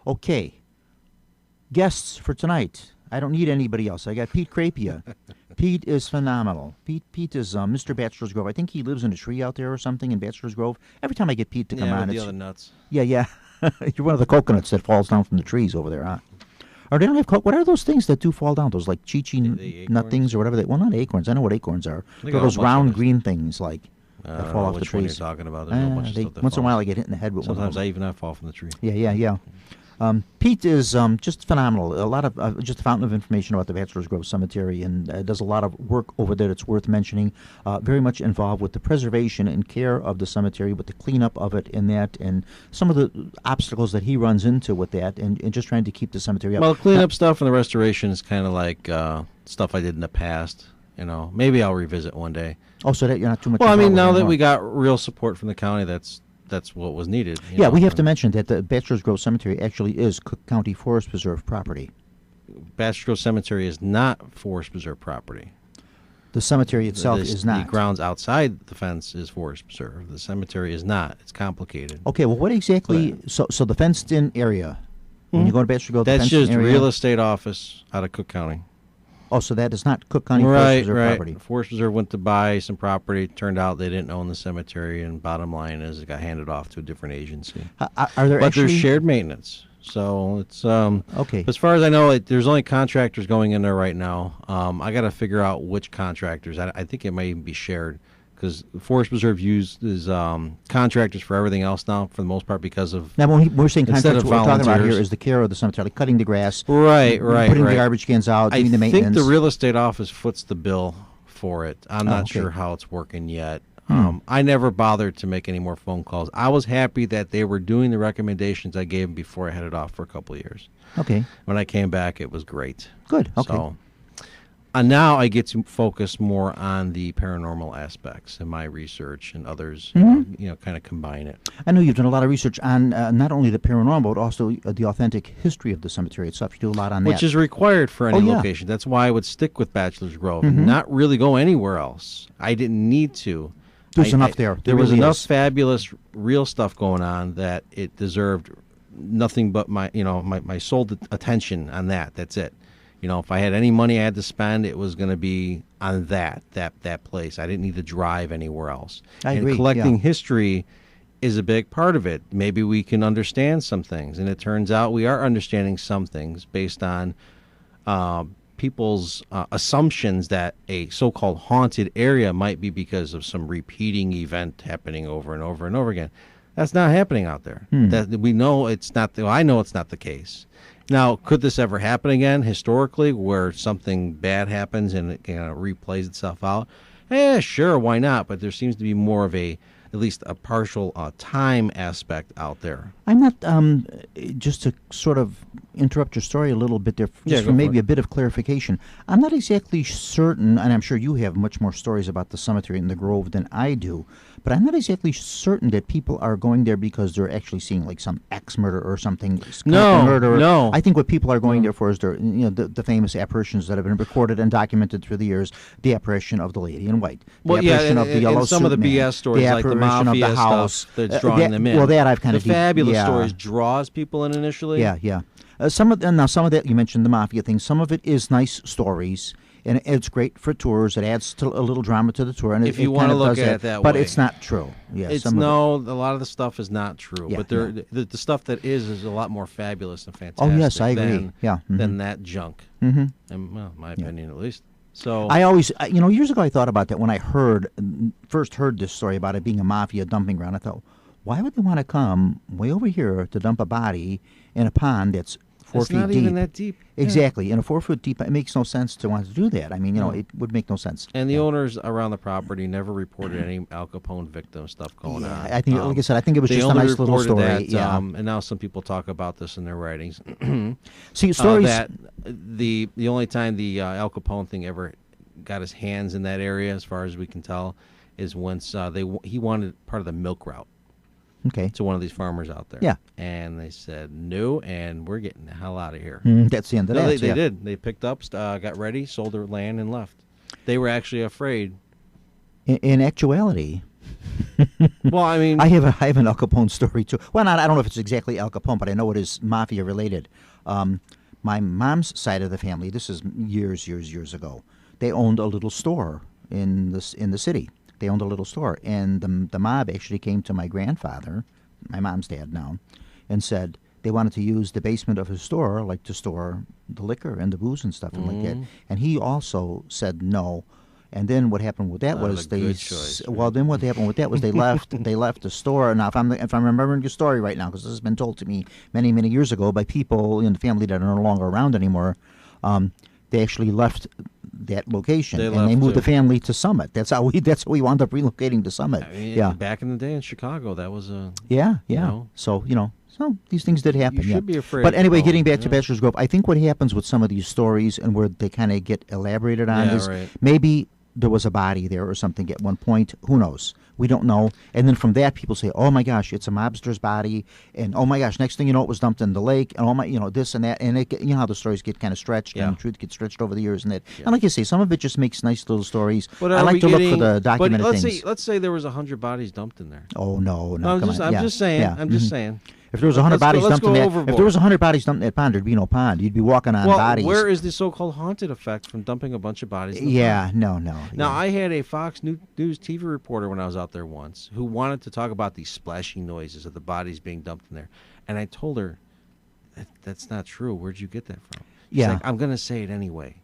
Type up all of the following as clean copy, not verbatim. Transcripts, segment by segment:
Okay. Guests for tonight. I don't need anybody else. I got Pete Crapia. Pete is phenomenal. Pete is Mr. Bachelors Grove. I think he lives in a tree out there or something in Bachelors Grove. Every time I get Pete to come on, with the it's other nuts. Yeah. You're one of the coconuts that falls down from the trees over there, huh? Or they don't have what are those things that do fall down? Those like chi-chi nut things or whatever they. Well, not acorns. I know what acorns are. They're those round green things like that fall off the trees. One you're talking about. There's a bunch of stuff that once in a while I get hit in the head with one of them. Sometimes I even fall from the tree. Yeah. Pete is just phenomenal. A lot of just a fountain of information about the Bachelors Grove Cemetery, and does a lot of work over there that's worth mentioning. Very much involved with the preservation and care of the cemetery, with the cleanup of it, and that, and some of the obstacles that he runs into with that, and just trying to keep the cemetery up. Well, cleanup stuff and the restoration is kind of like stuff I did in the past. Maybe I'll revisit one day. Oh, so that you're not too much. Well, I mean, now that we got real support from the county, that's what was needed. Yeah, we have to mention that the Bachelors Grove Cemetery actually is Cook County Forest Preserve property. Bachelors Grove Cemetery is not Forest Preserve property. The cemetery itself is not. The grounds outside the fence is Forest Preserve. The cemetery is not. It's complicated. Okay, well, what exactly? So the fenced-in area, when you go to Bachelors Grove, that's just area, real estate office out of Cook County. Oh, so that is not Cook County Forest Preserve property. Forest Preserve went to buy some property. Turned out they didn't own the cemetery, and bottom line is it got handed off to a different agency. Are there but there's shared maintenance, so it's okay. As far as I know, there's only contractors going in there right now. I got to figure out which contractors. I think it might even be shared, because Forest Preserve uses contractors for everything else now, for the most part, because of... Now, when we're saying contractors, what we're talking about here is the care of the cemetery, like cutting the grass, putting the garbage cans out, doing the maintenance. I think the real estate office foots the bill for it. I'm not sure how it's working yet. I never bothered to make any more phone calls. I was happy that they were doing the recommendations I gave them before I headed off for a couple of years. Okay. When I came back, it was great. Good, okay. So, now I get to focus more on the paranormal aspects in my research, and others, kind of combine it. I know you've done a lot of research on not only the paranormal, but also the authentic history of the cemetery itself. You do a lot on that. Which is required for any location. That's why I would stick with Bachelors Grove and not really go anywhere else. I didn't need to. There's enough there. There was enough fabulous, real stuff going on that it deserved nothing but my sole attention on that. That's it. If I had any money I had to spend, it was going to be on that place. I didn't need to drive anywhere else. I agree. Collecting history is a big part of it. Maybe we can understand some things, and it turns out we are understanding some things based on people's assumptions that a so-called haunted area might be because of some repeating event happening over and over and over again. That's not happening out there. That we know it's not. I know it's not the case. Now, could this ever happen again historically, where something bad happens and it kind of replays itself out? Sure, why not? But there seems to be more of at least a partial time aspect out there. I'm not, just to sort of interrupt your story a little bit there, just for maybe a bit of clarification. I'm not exactly certain, and I'm sure you have much more stories about the cemetery and the Grove than I do, but I'm not exactly certain that people are going there because they're actually seeing like some axe murder or something. No. I think what people are going there for is the famous apparitions that have been recorded and documented through the years. The apparition of the lady in white. The apparition of the yellow some of the BS BS stories, like the Mafia of the house stuff that's drawing them in. Well, that I've kind of... The fabulous stories draws people in initially. Yeah. Some of that, you mentioned the Mafia thing. Some of it is nice stories, and it's great for tours. It adds to a little drama to the tour, and if you want to look at it that way, but it's not true. Yeah, a lot of the stuff is not true. Yeah, but the stuff that is a lot more fabulous and fantastic. Oh yes, I agree. Than that junk. Mm-hmm. And, well, my opinion at least. So I always, years ago I thought about that when I first heard this story about it being a mafia dumping ground. I thought, why would they want to come way over here to dump a body in a pond that's 4 feet deep? It's not even that deep. Exactly. In a 4 foot deep, it makes no sense to want to do that. I mean, it would make no sense. And the owners around the property never reported any Al Capone victim stuff going on. I think, like I said, I think it was just a nice little story. That, and now some people talk about this in their writings. See, stories... that the only time the Al Capone thing ever got his hands in that area, as far as we can tell, is once he wanted part of the milk route. Okay. To one of these farmers out there. Yeah. And they said, no, and we're getting the hell out of here. That's the end of that. They did. They picked up, got ready, sold their land, and left. They were actually afraid. In actuality, Well, I mean, I have an Al Capone story too. Well, I don't know if it's exactly Al Capone, but I know it is mafia related. My mom's side of the family, this is years ago. They owned a little store in the city. They owned a little store, and the mob actually came to my grandfather, my mom's dad now, and said they wanted to use the basement of his store, like to store the liquor and the booze and stuff and like that. And he also said no. And then what happened with that was they. Well, then what happened with that was they left. They left the store. Now, if I'm remembering the story right now, because this has been told to me many years ago by people in the family that are no longer around anymore, they actually left that location they moved the family to Summit. That's how we wound up relocating to Summit. I mean, back in the day in Chicago, that was a yeah. You know, So So these things did happen. You should be afraid. But anyway, getting back to Bachelors Grove, I think what happens with some of these stories and where they kind of get elaborated on is maybe there was a body there or something at one point. Who knows? We don't know. And then from that, people say, "Oh my gosh, it's a mobster's body," and "Oh my gosh, next thing you know, it was dumped in the lake," and "Oh my, this and that." And you know how the stories get kind of stretched, and the truth gets stretched over the years, and that. Yeah. And like you say, some of it just makes nice little stories. But I like to look for the documented things. Let's say there was 100 bodies dumped in there. Oh no! I'm just saying. I'm just saying. If there was 100 bodies dumped in that, if there was 100 bodies dumped in that pond, there'd be no pond. You'd be walking on bodies. Where is the so-called haunted effect from dumping a bunch of bodies in the pond? No. Now, I had a Fox News TV reporter when I was out there once who wanted to talk about these splashing noises of the bodies being dumped in there. And I told her, that's not true. Where'd you get that from? She's like, I'm going to say it anyway.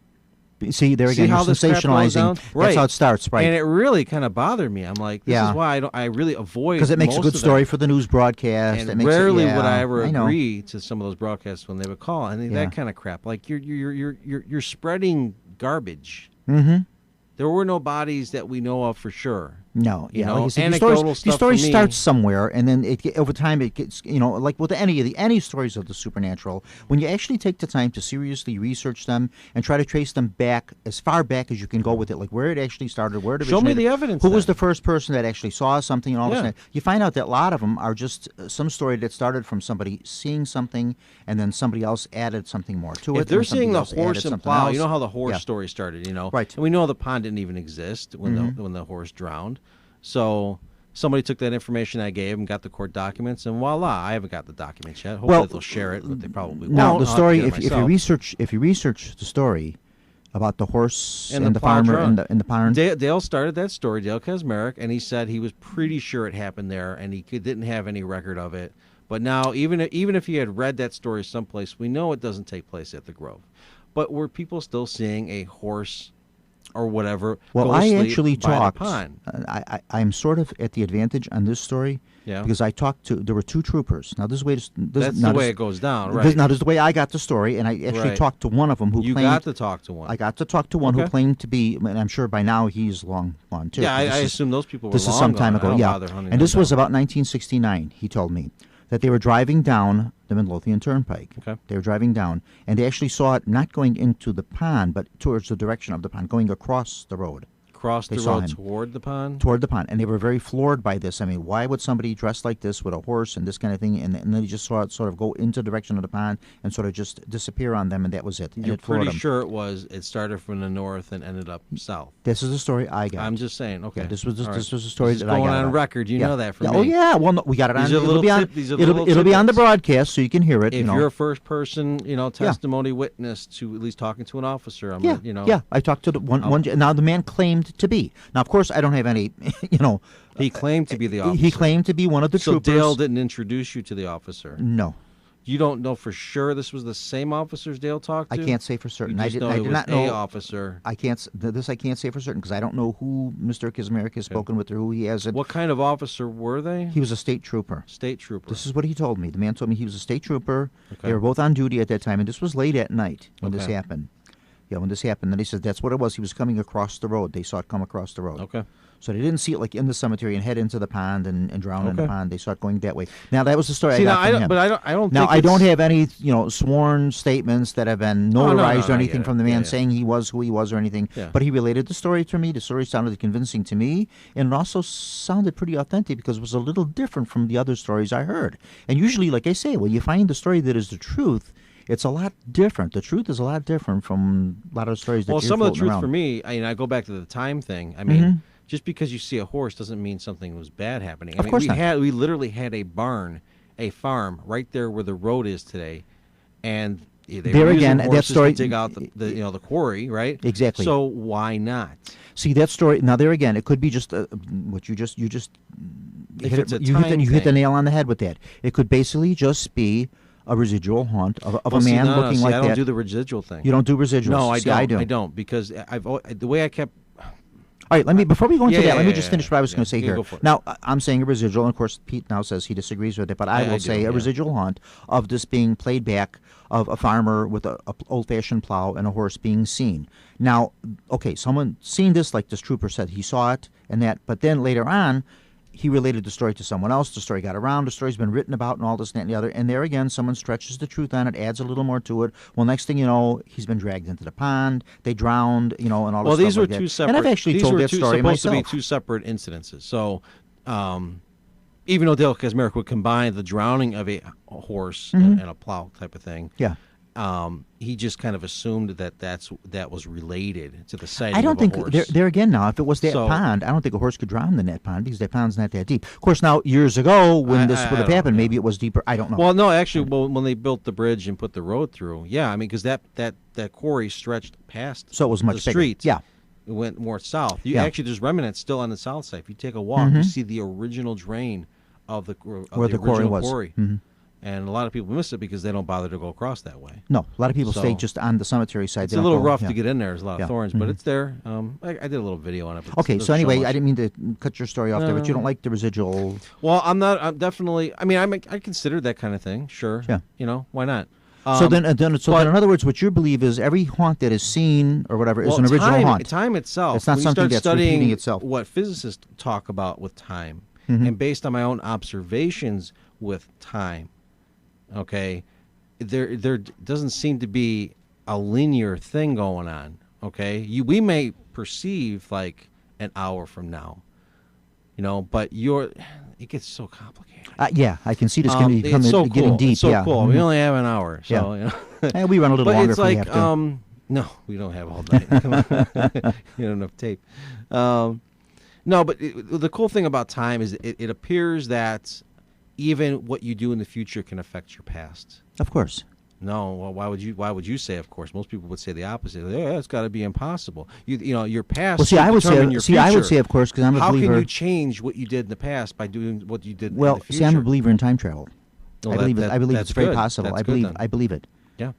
See, there again, you're sensationalizing. That's how it starts, right? And it really kind of bothered me. I'm like, this is why I really avoid because it makes a good story for the news broadcast. And rarely would I ever agree to some of those broadcasts when they would call. And that kind of crap. Like you're spreading garbage. Mm-hmm. There were no bodies that we know of for sure. No, you know, like these stories start somewhere, and then over time it gets, like with any stories of the supernatural, when you actually take the time to seriously research them and try to trace them back as far back as you can go with it, like where it actually started, where it originated. Show me the evidence. Who was the first person that actually saw something, and all of a sudden you find out that a lot of them are just some story that started from somebody seeing something, and then somebody else added something more to it. If they're seeing the horse and plow, you know how the horse story started, right? And we know the pond didn't even exist when the horse drowned. So somebody took that information I gave and got the court documents, and voila! I haven't got the documents yet. Hopefully they'll share it, but they probably won't. Now the story, if you research the story about the horse and the farmer in the pond, Dale started that story, Dale Kaczmarek, and he said he was pretty sure it happened there, and he didn't have any record of it. But now, even if he had read that story someplace, we know it doesn't take place at the Grove. But were people still seeing a horse or whatever? Well, I actually talked. I'm sort of at the advantage on this story because I talked to. There were two troopers. Now this is the way it goes down, right? Now this is the way I got the story, and I actually talked to one of them who claimed. You got to talk to one. I got to talk to one who claimed to be, and I'm sure by now he's long gone too. Yeah, I assume those people were long gone. This is some time ago, and this was about 1969. He told me that they were driving down the Midlothian Turnpike. Okay. They were driving down, and they actually saw it not going into the pond, but towards the direction of the pond, going across the road. Across the road toward the pond? Toward the pond. And they were very floored by this. I mean, why would somebody dress like this with a horse and this kind of thing? And then they just saw it sort of go into the direction of the pond and sort of just disappear on them, and that was it. And You're pretty sure it started from the north and ended up south. This is the story I got. I'm just saying, okay. Yeah, this was the story that I got. Going on record, you know that from me. Oh, yeah. Well, no, we got it on. It'll be on the broadcast so you can hear it. If you're a first person, testimony witness to at least talking to an officer, Yeah, I talked to the one. Now, the man claimed to be. Now, of course, I don't have any, He claimed to be the officer. He claimed to be one of the troopers. So Dale didn't introduce you to the officer? No. You don't know for sure this was the same officers Dale talked to? I can't say for certain. I did not know. Officer. I can't say for certain because I don't know who Mr. Kaczmarek has spoken with or who he hasn't. What kind of officer were they? He was a state trooper. State trooper. This is what he told me. The man told me he was a state trooper. Okay. They were both on duty at that time, and this was late at night when this happened. Yeah, when this happened, then he said that's what it was. He was coming across the road. They saw it come across the road. Okay. So they didn't see it like in the cemetery and head into the pond and drown in the pond. They saw it going that way. Now that was the story I got from him. But I don't. Now I don't have any sworn statements that have been notarized or anything from the man saying he was who he was or anything. Yeah. But he related the story to me. The story sounded convincing to me, and it also sounded pretty authentic because it was a little different from the other stories I heard. And usually, like I say, when you find the story that is the truth, it's a lot different. The truth is a lot different from a lot of stories that you're floating around. Well, some of the truth for me, I go back to the time thing. I mean, just because you see a horse doesn't mean something was bad happening. Of course not. We literally had a farm right there where the road is today, and they There were again, using that horses story- to dig out the quarry, right? Exactly. So why not? See that story now. There again, it could be just what you just If hit it's it, a you hit time the, you hit the thing. nail on the head with that. It could basically just be a residual haunt of Well, a see, man no, looking see, like I don't that. do the residual thing. You don't do residuals. No, I See, don't. I do. Because the way I kept. All right, before we go into Yeah, that, let me yeah, just yeah, finish what I was yeah. going to say Yeah, here. go for it. Now, I'm saying a residual, and of course, Pete now says he disagrees with it, but I I will do, say yeah. a residual haunt of this being played back of a farmer with a old-fashioned plow and a horse being seen. Now, okay, someone seen this, like this trooper said, he saw it and that, but then later on, he related the story to someone else. The story got around. The story's been written about and all this, that, and the other. And there again, someone stretches the truth on it, adds a little more to it. Well, next thing you know, he's been dragged into the pond. They drowned, and all this Well, stuff these were like that. two separate. And I've actually these told were that story supposed myself. to be two separate incidences. So, even though Dale Kaczmarek would combine the drowning of a horse and a plow type of thing, Yeah. he just kind of assumed that was related to the sighting I don't of a think horse. there again now. If it was that So- pond, I don't think a horse could drown in that pond because that pond's not that deep. Of course, now years ago when this I would have don't happened, know. maybe it was deeper. I don't know. Well, no, actually, when they built the bridge and put the road through, yeah, I mean, because that quarry stretched past So it was much the bigger. street. Yeah. It went more south. Yeah. Actually, there's remnants still on the south side. If you take a walk, you see the original drain of the Where the the quarry original was. quarry. Mhm. And a lot of people miss it because they don't bother to go across that way. No, a lot of people So- stay just on the cemetery side. It's They a don't little go- rough yeah. to get in there. There's a lot Yeah. of thorns, but it's there. I did a little video on it. But Okay, it so doesn't show anyway, much. I didn't mean to cut your story off there, but you don't like the residual. Well, I'm definitely. I mean, I consider that kind of thing. Sure. Yeah. Why not? So then, but- in other words, what you believe is every haunt that is seen or whatever is Well, an original time, haunt. Time itself. It's not when something you start that's studying repeating itself. what physicists talk about with time, Mm-hmm. and based on my own observations with time, okay, there doesn't seem to be a linear thing going on. Okay, we may perceive like an hour from now, but it gets so complicated. Yeah, I can see this getting It's so getting cool. deep. It's so yeah. cool. Mhm. We only have an hour, so Yeah. And we run a little but longer it's if we like have to. no, we don't have all night. Come on. You don't have enough tape. No, but the cool thing about time is it appears that even what you do in the future can affect your past. Of course. No, well, why would you say? Of course, most people would say the opposite. Yeah, it's got to be impossible. Your past. Well, see, should I would determine say, your I would future. say, of course, because I'm a How believer. can you change what you did in the past by doing what you did in Well, the future? see, I'm a believer in time travel. Well, I believe it. I believe that's it's very good. possible. That's I good believe. then. I believe it. Yeah.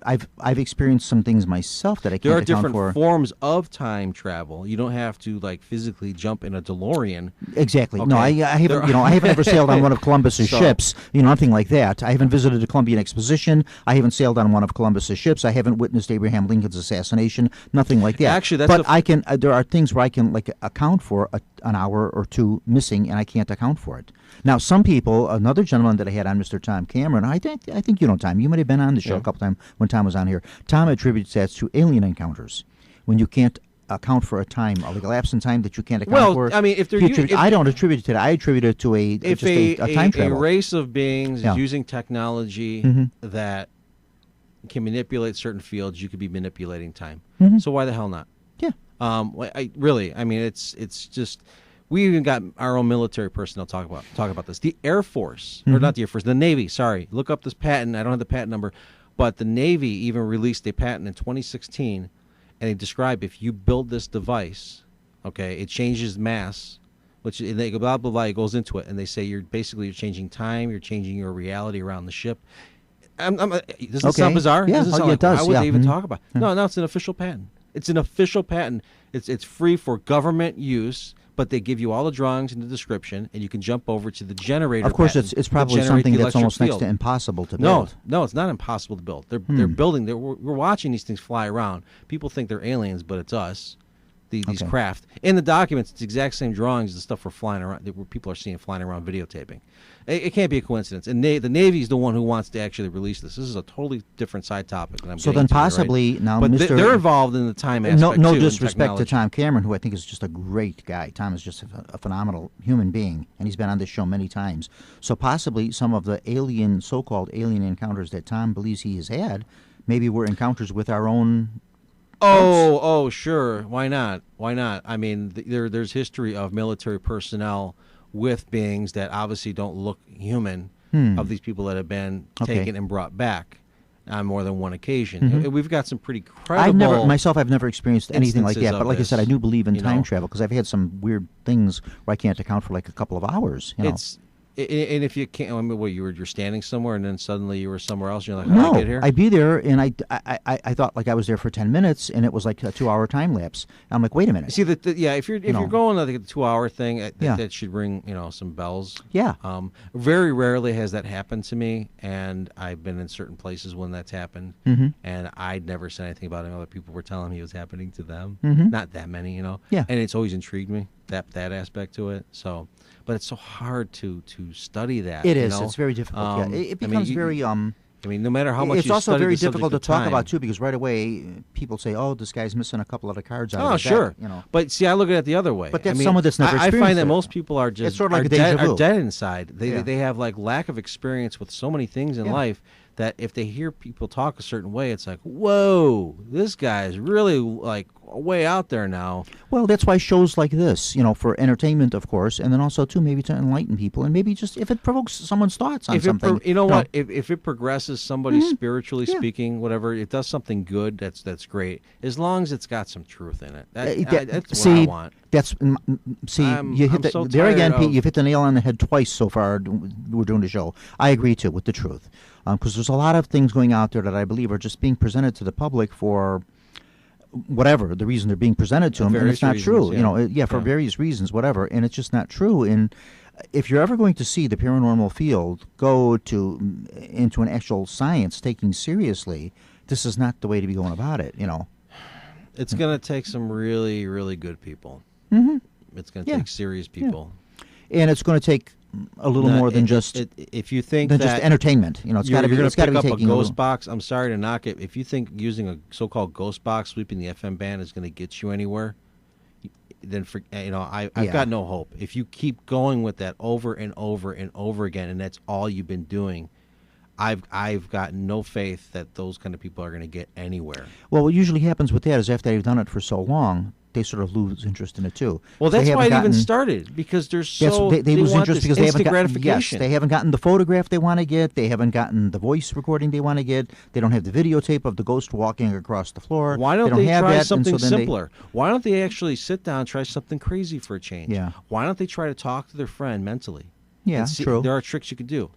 I've experienced some things myself that I There can't are account different for. forms of time travel. You don't have to physically jump in a DeLorean. Exactly. No, Okay. I haven't. There- I haven't ever sailed on one of Columbus's So- ships. Nothing like that. I haven't visited the Columbian Exposition. I haven't sailed on one of Columbus's ships. I haven't witnessed Abraham Lincoln's assassination. Nothing like that. Actually, that's but I can. There are things where I can account for an hour or two missing, and I can't account for it. Now, some people. Another gentleman that I had on, Mr. Tom Cameron. I think you know Tom. You might have been on the show a couple times when Tom was on here. Tom attributes that to alien encounters when you can't account for a time, like a lapse in time that you can't account for. Well, I mean, if they're I don't attribute it to that. I attribute it to a time travel. a race of beings Yeah. is using technology Mhm. that can manipulate certain fields, you could be manipulating time. Mhm. So why the hell not? Yeah. I mean, it's just. We even got our own military personnel talk about this. The Air Force, or not the Air Force, the Navy. Sorry, look up this patent. I don't have the patent number, but the Navy even released a patent in 2016, and they describe if you build this device, okay, it changes mass, which and they go blah blah blah. It goes into it, and they say you're changing time, you're changing your reality around the ship. Does it Okay. sound bizarre? Yeah, Does it sound it like, does, why would yeah. they even Mhm. talk about it? No, it's an official patent. It's an official patent. It's free for government use, but they give you all the drawings and the description, and you can jump over to the generator. Of course, patent it's that probably generates something the that's almost electric next to field. impossible to No, build. no, it's not impossible to build. They're building. We're watching these things fly around. People think they're aliens, but it's us. These Okay. craft in the documents, it's the exact same drawings. The stuff we're flying around, where people are seeing flying around videotaping. It can't be a coincidence. And the Navy is the one who wants to actually release this. This is a totally different side topic. And I'm So getting then into it, right? possibly now, but Mr. they're involved in the time aspect no too, disrespect and to technology. Tom Cameron, who I think is just a great guy. Tom is just a phenomenal human being, and he's been on this show many times. So possibly some of the so-called alien encounters that Tom believes he has had, maybe were encounters with our own Oh, sure. Why not? Why not? I mean, there's history of military personnel with beings that obviously don't look human, of these people that have been taken and brought back on more than one occasion. We've got some pretty credible. I've never experienced anything like that. But like I said, I do believe in time travel because I've had some weird things where I can't account for like a couple of hours. And if you can't, I mean, you're standing somewhere and then suddenly you were somewhere else. And you're like, no, how did I get here? I'd be there, and I thought like I was there for 10 minutes, and it was like a 2-hour time lapse. And I'm like, wait a minute. See if you're going like a 2-hour thing, that should ring some bells. Yeah. Very rarely has that happened to me, and I've been in certain places when that's happened, and I'd never said anything about it. Other people were telling me it was happening to them. Not that many, Yeah. And it's always intrigued me that aspect to it. So. But it's so hard to study that. It is. It's very difficult. It becomes very. I mean, no matter how much it's also very difficult to talk about too, because right away people say, "Oh, this guy's missing a couple of the cards out of the sure. deck," But see, I look at it the other way. But that's someone that's never I experienced find that it. most people are just it's sort of like are dead inside. They have like lack of experience with so many things in life that if they hear people talk a certain way, it's like, whoa, this guy's really like way out there now. Well, that's why shows like this, for entertainment, of course, and then also too maybe to enlighten people, and maybe just if it provokes someone's thoughts on something. What? If it progresses somebody spiritually speaking, whatever, it does something good. That's great, as long as it's got some truth in it. That's what I want. You hit there again, Pete. You've hit the nail on the head twice so far. We're doing the show. I agree too with the truth, because there's a lot of things going out there that I believe are just being presented to the public for whatever the reason they're being presented to them, and it's not true. For various reasons, whatever, and it's just not true. And if you're ever going to see the paranormal field go into an actual science taking seriously, this is not the way to be going about it. It's going to take some really, really good people. It's going to take serious people, and it's going to take a little more than just if you think than just entertainment. It's got to be. You're It's got to be pick up taking a ghost box. I'm sorry to knock it. If you think using a so-called ghost box sweeping the FM band is going to get you anywhere, then I've got no hope. If you keep going with that over and over and over again, and that's all you've been doing, I've got no faith that those kind of people are going to get anywhere. Well, what usually happens with that is after they've done it for so long, they sort of lose interest in it too. Well, that's why it even started, because they lose interest because they haven't gotten gratification. Yes, they haven't gotten the photograph they want to get. They haven't gotten the voice recording they want to get. They don't have the videotape of the ghost walking across the floor. Why don't they try that, something simpler? Why don't they actually sit down and try something crazy for a change? Yeah. Why don't they try to talk to their friend mentally? Yeah, true. There are tricks you can do.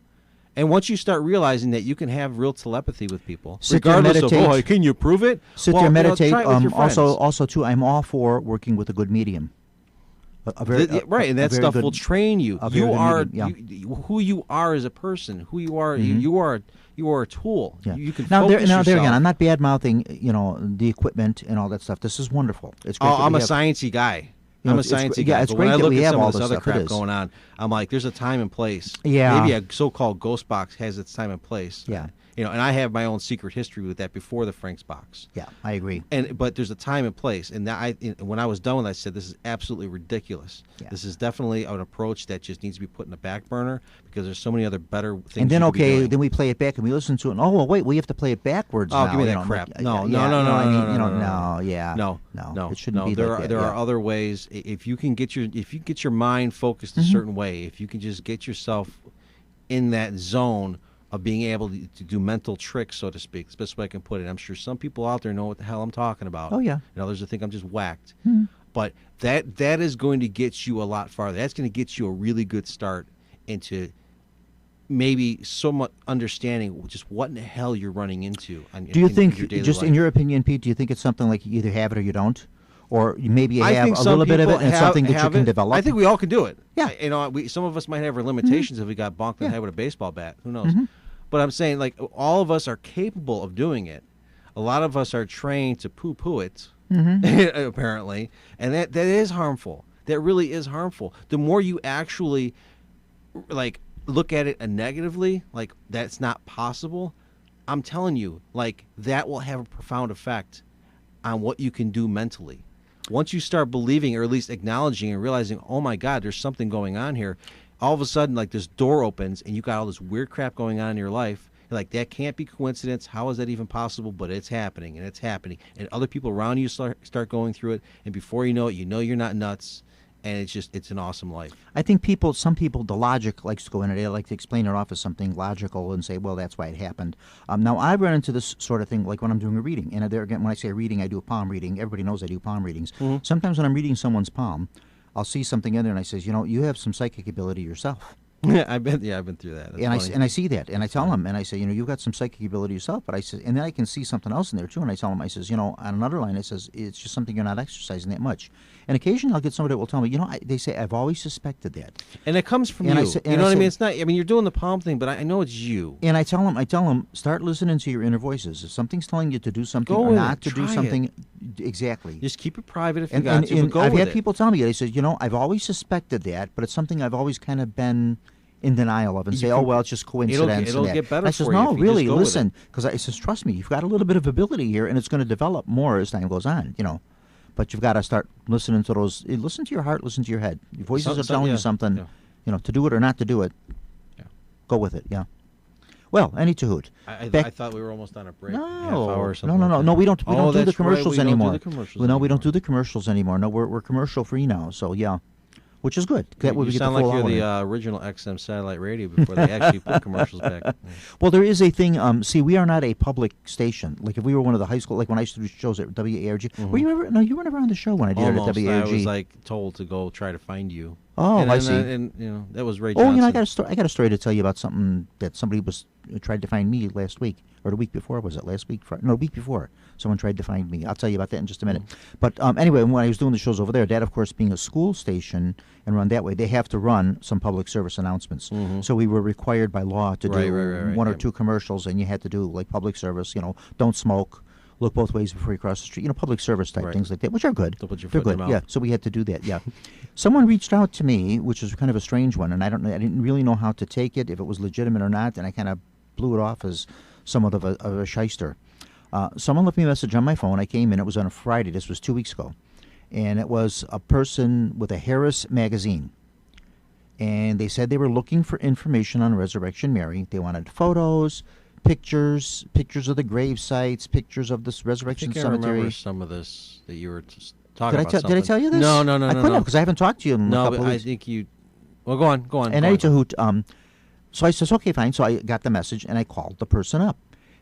And once you start realizing that you can have real telepathy with people, sit regardless of, can you prove it? Sit there, meditate. Try it with your friends. Also, too, I'm all for working with a good medium. And that stuff will train you. You are who you are as a person. Who you are, you are a tool. Yeah. You can now focus yourself. There again, I'm not bad mouthing. The equipment and all that stuff. This is wonderful. It's great. I'm a sciencey guy. I'm a sciencey guy. It's but great when I that look we at have some all of this this other stuff. crap going on, I'm like, there's a time and place. Yeah. Maybe a so-called ghost box has its time and place. Yeah. And I have my own secret history with that before the Frank's box. Yeah, I agree. But there's a time and place, and when I was done with it, I said, this is absolutely ridiculous. Yeah. This is definitely an approach that just needs to be put in the back burner because there's so many other better things. And then then we play it back and we listen to it. And, well, wait, we have to play it backwards. Oh, now, give me that crap! No. It shouldn't be like that. There are other ways. If you can get your mind focused a certain way, if you can just get yourself in that zone of being able to do mental tricks, so to speak. That's the best way I can put it. I'm sure some people out there know what the hell I'm talking about. Oh, yeah. And others will think I'm just whacked. But that is going to get you a lot farther. That's going to get you a really good start into maybe somewhat understanding just what in the hell you're running into. Do you think, your daily just life. in your opinion, Pete, do you think it's something like you either have it or you don't? Or maybe you I have think a little bit of it and have, it's something that you can develop? I think we all can do it. Yeah. Some of us might have our limitations if we got bonked in the head with a baseball bat. Who knows? But I'm saying, like, all of us are capable of doing it. A lot of us are trained to poo-poo it, apparently, and that is harmful. That really is harmful. The more you actually, like, look at it negatively, like, that's not possible, I'm telling you, like, that will have a profound effect on what you can do mentally. Once you start believing, or at least acknowledging and realizing, oh, my God, there's something going on here, all of a sudden, like, this door opens and you got all this weird crap going on in your life, Like, that can't be coincidence. How is that even possible? But it's happening, and it's happening. And other people around you start going through it, and before you know it, you're not nuts. And it's an awesome life. I think some people, the logic likes to go in it. They like to explain it off as something logical and say, well, that's why it happened. Now, I run into this sort of thing like when I'm doing a reading. And there again, when I say a reading, I do a palm reading. Everybody knows I do palm readings. Mm-hmm. Sometimes when I'm reading someone's palm, I'll see something in there and I says, you have some psychic ability yourself. Yeah, I've been through that. That's And I see that, and I tell them, and I say, you've got some psychic ability yourself, but I say, and then I can see something else in there too, and I tell them, I says, on another line, it says, it's just something you're not exercising that much. And occasionally I'll get somebody that will tell me, they say, I've always suspected that. And it comes from you. You know what I mean? It's not, you're doing the palm thing, but I know it's you. And I tell them, start listening to your inner voices. If something's telling you to do something or not to do something, exactly. Just keep it private if you got to, but go I've with had it. people tell me, they say, I've always suspected that, but it's something I've always kind of been in denial of and say, oh, well, it's just coincidence. It'll get better I says, for you no, if you really, just go listen. Because I says, trust me, you've got a little bit of ability here, and it's going to develop more as time goes on, But you've got to start listening to those. Listen to your heart, listen to your head. Your voices are telling you something, to do it or not to do it. Yeah. Go with it, yeah. Well, any to hoot. I thought we were almost on a break. No, half hour or something no, we don't do the commercials anymore. We don't do the commercials anymore. No, we're commercial free now, so yeah. Which is good. That way we You get sound the full like you're hour. the original XM satellite radio before they actually put commercials back. Well, there is a thing. See, we are not a public station. Like if we were one of the high school, like when I used to do shows at WARG. Were you ever? No, you were never on the show when I did Almost. it at WARG. I was like told to go try to find you. Oh, and I see. And that was Ray Johnson. Oh, I got a story to tell you about something that somebody tried to find me last week or the week before. Was it last week? No, the week before. Someone tried to find me. I'll tell you about that in just a minute. But anyway, when I was doing the shows over there, that of course being a school station and run that way, they have to run some public service announcements. So we were required by law to do one or two commercials, and you had to do like public service. Don't smoke. Look both ways before you cross the street. Public service type things like that, which are good. Don't put your They're foot in good. your mouth. Yeah. So we had to do that. Yeah. Someone reached out to me, which is kind of a strange one, and I didn't really know how to take it, if it was legitimate or not, and I kind of blew it off as somewhat of a shyster. Someone left me a message on my phone. I came in. It was on a Friday. This was 2 weeks ago, and it was a person with a Harris magazine. And they said they were looking for information on Resurrection Mary. They wanted photos, pictures of the grave sites, pictures of this Resurrection Cemetery. I remember some of this that you were talking about. Did I tell you this? No. I couldn't have because I haven't talked to you in a couple of weeks. I think you. Well, go on. And I need to hoot. So I says, okay, fine. So I got the message and I called the person up.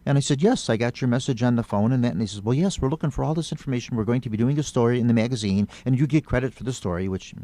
And I said, yes, I got your message on the phone and that. And he says, well, yes, we're looking for all this information. We're going to be doing a story in the magazine, and you get credit for the story, which,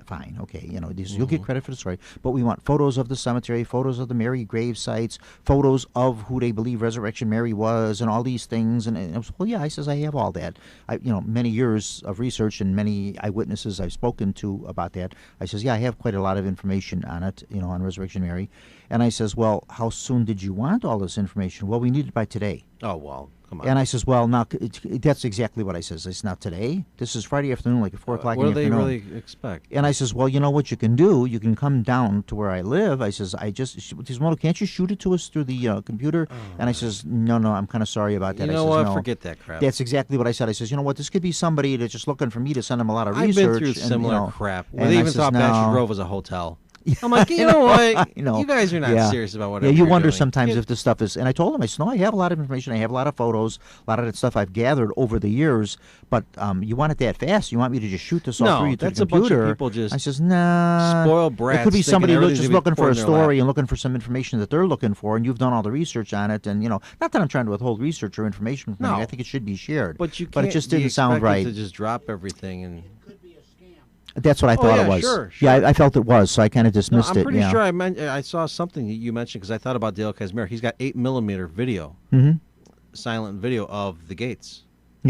fine, okay. You'll get credit for the story. But we want photos of the cemetery, photos of the Mary grave sites, photos of who they believe Resurrection Mary was, and all these things. And I was, well, yeah, I says, I have all that. Many years of research and many eyewitnesses I've spoken to about that. I says, yeah, I have quite a lot of information on it, on Resurrection Mary. And I says, well, how soon did you want all this information? Well, we need it by today. Oh, well, come on. And I says, well, now, that's exactly what I says. It's not today. This is Friday afternoon, like at 4 o'clock in the afternoon. What do they really expect? And I says, well, you know what you can do? You can come down to where I live. I says, well, can't you shoot it to us through the computer? And I says, no, I'm kind of sorry about that. You know what? Forget that crap. That's exactly what I said. I says, you know what? This could be somebody that's just looking for me to send them a lot of research. I've been through similar crap. They even thought Bachelors Grove was a hotel. I'm like, you know what? You guys are not serious about whatever. Yeah, you wonder doing. sometimes if this stuff is. And I told him, I said, no, I have a lot of information. I have a lot of photos, a lot of that stuff I've gathered over the years. But you want it that fast? You want me to just shoot this all through you to the computer? No, that's a bunch of people just. I says, nah. Spoiled brats. It could be somebody just looking for a story and looking for some information that they're looking for, and you've done all the research on it. And not that I'm trying to withhold research or information from you. I think it should be shared. But it just didn't sound right. To just drop everything and. That's what I thought it was. Sure. Yeah, I felt it was, so I kind of dismissed it. I'm pretty sure I saw something you mentioned because I thought about Dale Casimir. He's got 8mm video, silent video of the gates,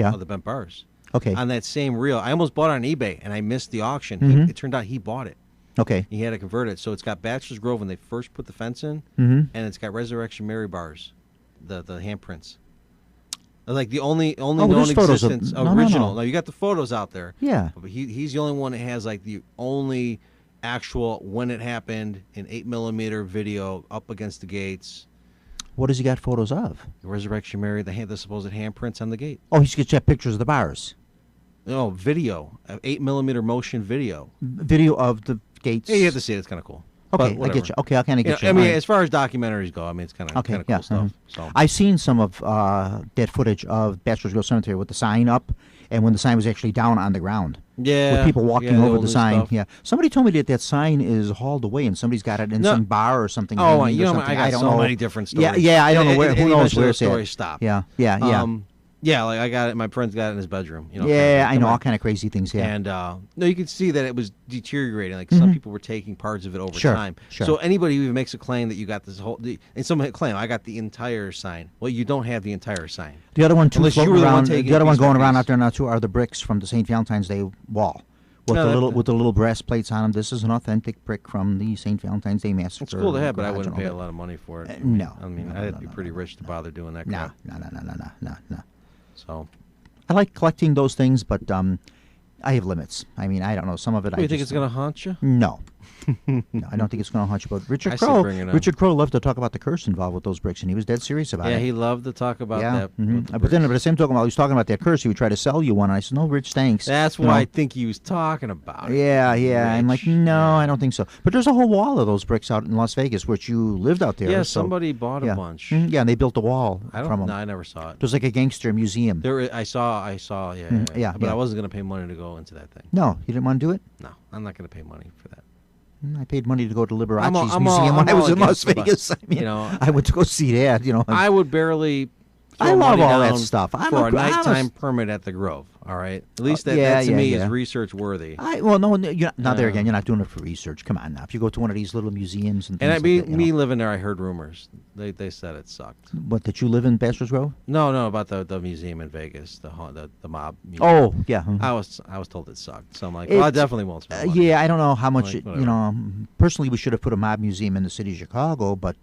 of the bent bars. Okay. On that same reel, I almost bought it on eBay and I missed the auction. It turned out he bought it. Okay. He had to convert it, so it's got Bachelors Grove when they first put the fence in, and it's got Resurrection Mary bars, the handprints. Like the only known existence original. No. Now you got the photos out there. Yeah. But he's the only one that has like the only actual when it happened in 8mm video up against the gates. What does he got photos of? The Resurrection Mary, the supposed handprints on the gate. Oh, he's got pictures of the bars. No, video, 8mm motion video. Video of the gates. Yeah, you have to see it. It's kind of cool. Okay, But I get you. Okay, I kind of You know, get you. I mean, All right. as far as documentaries go, I mean, it's kind of Okay, cool yeah, stuff. So I've seen some of that footage of Bachelors Grove Cemetery with the sign up, and when the sign was actually down on the ground. yeah, With people walking yeah, over the old sign. stuff. Yeah. Somebody told me that sign is hauled away and somebody's got it in No. some bar or something. Oh, hanging you or know, something. I got don't so know. many different stories. Yeah, I don't know where. And Who knows eventually where the it's at. stories stop. Yeah. Yeah, like I got it. My friend's got it in his bedroom. You know. Yeah, kind of, I know come all on. kind of crazy things. Yeah. And no, you could see that it was deteriorating. Like some people were taking parts of it over Sure, time. sure. So anybody who even makes a claim that you got this whole, and someone claim I got the entire sign. Well, you don't have the entire sign. The other one too Unless you floating were the one around. taking The other it one piece by going around piece. out there now too are the bricks from the St. Valentine's Day wall. With No, the that- little with the little brass plates on them. This is an authentic brick from the St. Valentine's Day massacre. It's cool to have, but I garage wouldn't and pay all a lot of money for it. no. I mean, No, I'd no, be no, pretty no, rich to bother doing that that. crap. No. So, I like collecting those things, but I have limits. I mean, I don't know. Some of it do I you think just it's going to haunt you? No. No, I don't think it's going to haunt you. But Richard I say Crowe, bring it on. Richard Crowe loved to talk about the curse involved with those bricks, and he was dead serious about Yeah, it. he loved to talk about that. mhm. with the But then, bricks. by the same token, while he was talking about that curse, he would try to sell you one. And I said, "No, Rich, thanks." That's You what know? I think he was talking about. Yeah. I'm like, Rich. no, Yeah. I don't think so. But there's a whole wall of those bricks out in Las Vegas, which you lived out there. Yeah, so, somebody bought a yeah. bunch. Mhm, yeah, and they built a wall I don't. from them. No, I never saw it. It was like a gangster museum. I saw. Yeah, yeah, But yeah. I wasn't going to pay money to go into that thing. No, you didn't want to do it? No, I'm not going to pay money for that. I paid money to go to Liberace's I'm all- museum when I'm I was all in Las against it, but, Vegas. I mean, you know, I went to go see that. I would barely. I throw love money all that down stuff. I'm for a- a I'm a- nighttime permit at the Grove. All right, at least that, yeah, that to yeah, me yeah. is research worthy. Well, no, you're not there Yeah. again. You're not doing it for research. Come on now. If you go to one of these little museums and And things me, like that, you me know. living there, I heard rumors. They said it sucked. What, that you live in Bachelors Grove? No, about the museum in Vegas, the mob. Museum. Oh, yeah. I was told it sucked. So I'm like, well, I It's- definitely won't spend money. Yeah, I don't know how much, Like, you know, personally we should have put a mob museum in the city of Chicago, but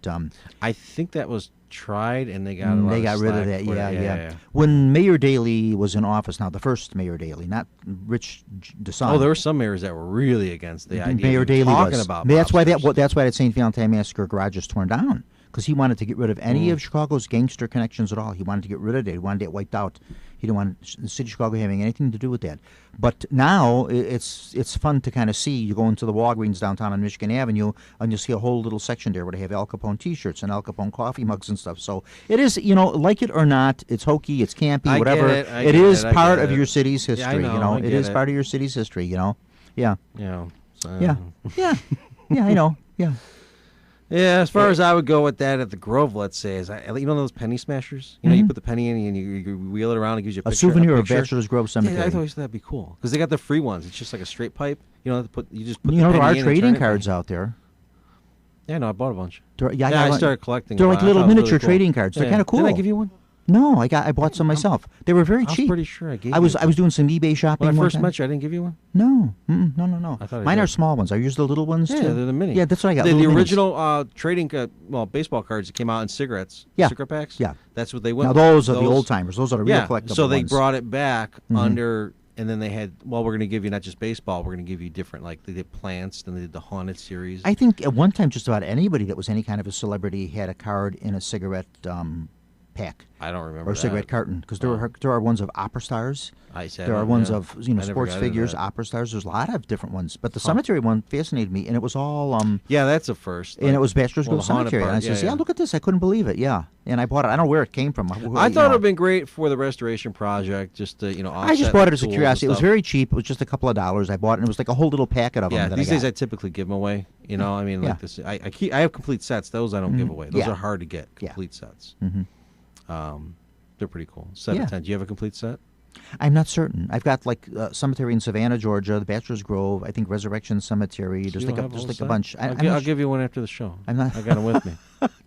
I think that was tried, and they got a lot they of got rid of slack that. for it. Yeah. When Mayor Daley was in office, now the first Mayor Daley, not Rich DeSantis. Oh, there were some mayors that were really against the idea Mayor of Daley talking was. about That's why mobsters. that's why that St. Valentine Massacre garage is torn down, because he wanted to get rid of any of Chicago's gangster connections at all. He wanted to get rid of it. He wanted it wiped out. He didn't want the city of Chicago having anything to do with that. But now it's fun to kind of see. You go into the Walgreens downtown on Michigan Avenue, and you see a whole little section there where they have Al Capone T-shirts and Al Capone coffee mugs and stuff. So it is, you know, like it or not, it's hokey, it's campy, I whatever. get it, I It get is it, I part get of it. your city's Yeah, I history. know, You know, I it get is it. part of your city's history. You know, yeah, You know, so- yeah, I know, yeah. Yeah, as far as I would go with that at the Grove, let's say, is you know those penny smashers? You know, you put the penny in and you wheel it around and gives you a A picture. souvenir of picture. Bachelors Grove Cemetery. Yeah, I thought that'd be cool because they got the free ones. It's just like a straight pipe. You know, you just put You the know, there penny are in and trading turn it. cards out there. Yeah, no, I bought a bunch. Yeah, I started collecting. They're them. like I little thought it was miniature really cool. trading cards. They're Yeah. kind of cool. Didn't I give you one? No, I bought some myself. They were very I was cheap. pretty sure I gave I you was one. doing some eBay shopping. When I one first time. met you, I didn't give you one. No, I thought I Mine did. are small ones. Are yours the little ones Yeah, too? they're the mini. Yeah, that's what I got. The little minis. original trading, baseball cards that came out in cigarettes. Yeah. Cigarette packs. Yeah. That's what they went. Now with. those are the old timers. Those are the real Yeah. collectible So they ones. brought it back under, and then they had. Well, we're going to give you not just baseball. We're going to give you different. Like they did plants, then they did the haunted series. I think at one time just about anybody that was any kind of a celebrity had a card in a cigarette pack I don't remember. or cigarette that. carton, because there are ones of opera stars. I said There are ones yeah. of I never sports got into figures, that. opera stars. There's a lot of different ones, but the cemetery one fascinated me, and it was all Yeah, that's a first. and it was Bachelors well, Grove the haunted Cemetery. And I part, says, yeah, yeah, look at this. I couldn't believe it. Yeah, and I bought it. I don't know where it came from. I You thought it know. would have been great for the restoration project, just to I just bought it as a curiosity. It was very cheap. It was just a couple of dollars. I bought it, and it was like a whole little packet of Yeah, them. That these I days got. I typically give them away. You know, I mean, Yeah. like this. I have complete sets. Those I don't give away. Those Yeah. are hard to get. Yeah. Complete sets. Mhm. They're pretty cool. Set Yeah. of 10. Do you have a complete set? I'm not certain. I've got like cemetery in Savannah, Georgia, the Bachelors Grove. I think Resurrection Cemetery. There's You like don't a have a whole just like a set? bunch. I'll give you one after the show. I'm not- I got them with me.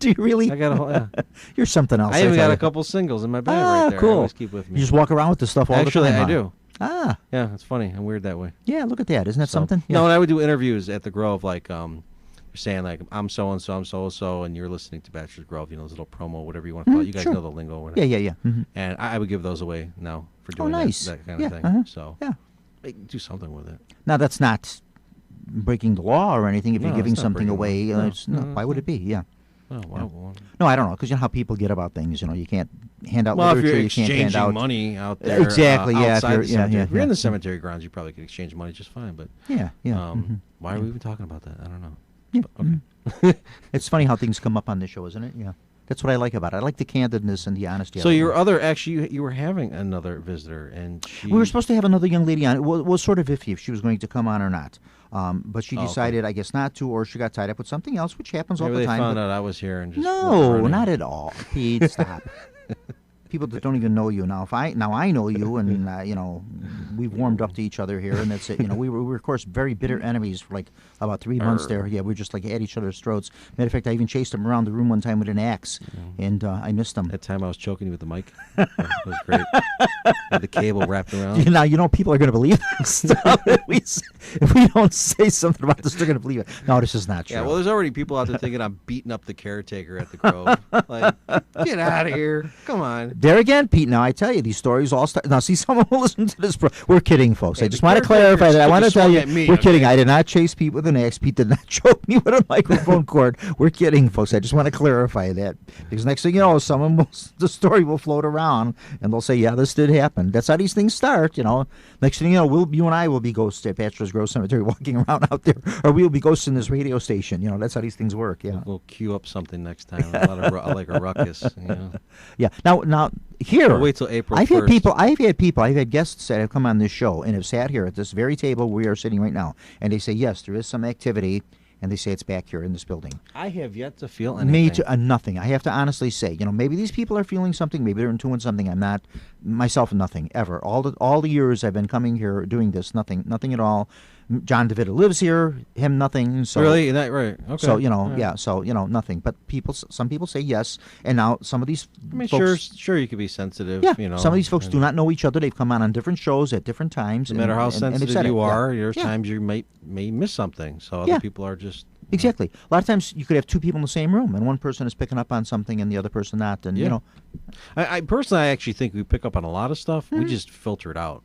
Do you really? I got a whole. Yeah. You're something else. I even tell got you. a couple singles in my bag Ah, right there. cool. I always keep with me. You just walk around with this stuff all Actually, the time. I huh? do. Ah, Yeah, it's funny. I'm weird that way. yeah. Look at that. Isn't that So- something? No, Yeah. and I would do interviews at the Grove, like you're saying, like I'm so and so, I'm so and so, and you're listening to Bachelors Grove. You know, this little promo, whatever you want to call it. You guys sure. know the lingo. Whatever. Yeah. Mhm. And I would give those away now for Oh, doing nice. that kind Yeah, of thing. uh-huh. So Yeah. do something with it. Now that's not breaking the law or anything. If No, you're giving it's not something breaking away, the law. No, it's, no, no, why would it be? Yeah. Oh, wow. No, I don't know, because you know how people get about things. You know, you can't hand out Well, if literature. you're You can't hand exchanging out money out there, Exactly, yeah, if outside you're- the yeah, cemetery. yeah, If you're in yeah. the cemetery grounds, you probably could exchange money just fine. But Yeah. why are we even talking about that? I don't know. Yeah. Okay. It's funny how things come up on this show, isn't it? Yeah. That's what I like about it. I like the candidness and the honesty. So your other, actually, you were having another visitor, and she... We were supposed to have another young lady on. It was sort of iffy if she was going to come on or not. But she decided, I guess, not to, or she got tied up with something else, which happens all the time. Maybe they found out I was here and just... No, not at all. Pete, stop. People that don't even know you now. I know you, and you know, we've warmed up to each other here, and that's it. You know, we were of course very bitter enemies for like about 3 months there. Yeah, we were just like at each other's throats. Matter of fact, I even chased him around the room one time with an axe, and I missed him. That time I was choking you with the mic. It was great. Had the cable wrapped around. Now you know people are going to believe this stuff. If we don't say something about this, they're going to believe it. No, this is not true. Yeah, well, there's already people out there thinking I'm beating up the caretaker at the Grove. Like, get out of here! Come on. There again, Pete. Now I tell you, these stories all start. Now, see, someone will listen to this. We're kidding, folks. I just want to clarify that. I want to tell you, we're kidding. I did not chase Pete with an axe. Pete did not choke me with a microphone cord. We're kidding, folks. I just want to clarify that because next thing you know, the story will float around, and they'll say, "Yeah, this did happen." That's how these things start. You know. Next thing you know, you and I will be ghosts at Bachelors Grove Cemetery, walking around out there, or we'll be ghosts in this radio station. You know, that's how these things work. Yeah. We'll cue up something next time. A lot of like a ruckus. You know. Yeah. Now here. We'll wait till April. I've had guests that have come on this show and have sat here at this very table we are sitting right now, and they say, yes, there is some activity, and they say it's back here in this building. I have yet to feel anything. Me too, nothing. I have to honestly say, you know, maybe these people are feeling something, maybe they're doing something. I'm not, myself, nothing, ever. All the years I've been coming here doing this, nothing at all. John DeVita lives here, him nothing. So really, that right? Okay. So you know, yeah. So you know, nothing. But some people say yes, and now some of these. I mean, folks, sure, you could be sensitive. Yeah. You know, some of these folks do not know each other. They've come on different shows at different times. No matter how sensitive you are, there's yeah. times you may miss something. So other people are just. Exactly. A lot of times you could have two people in the same room, and one person is picking up on something, and the other person not. And you know, I personally, I actually think we pick up on a lot of stuff. We just filter it out.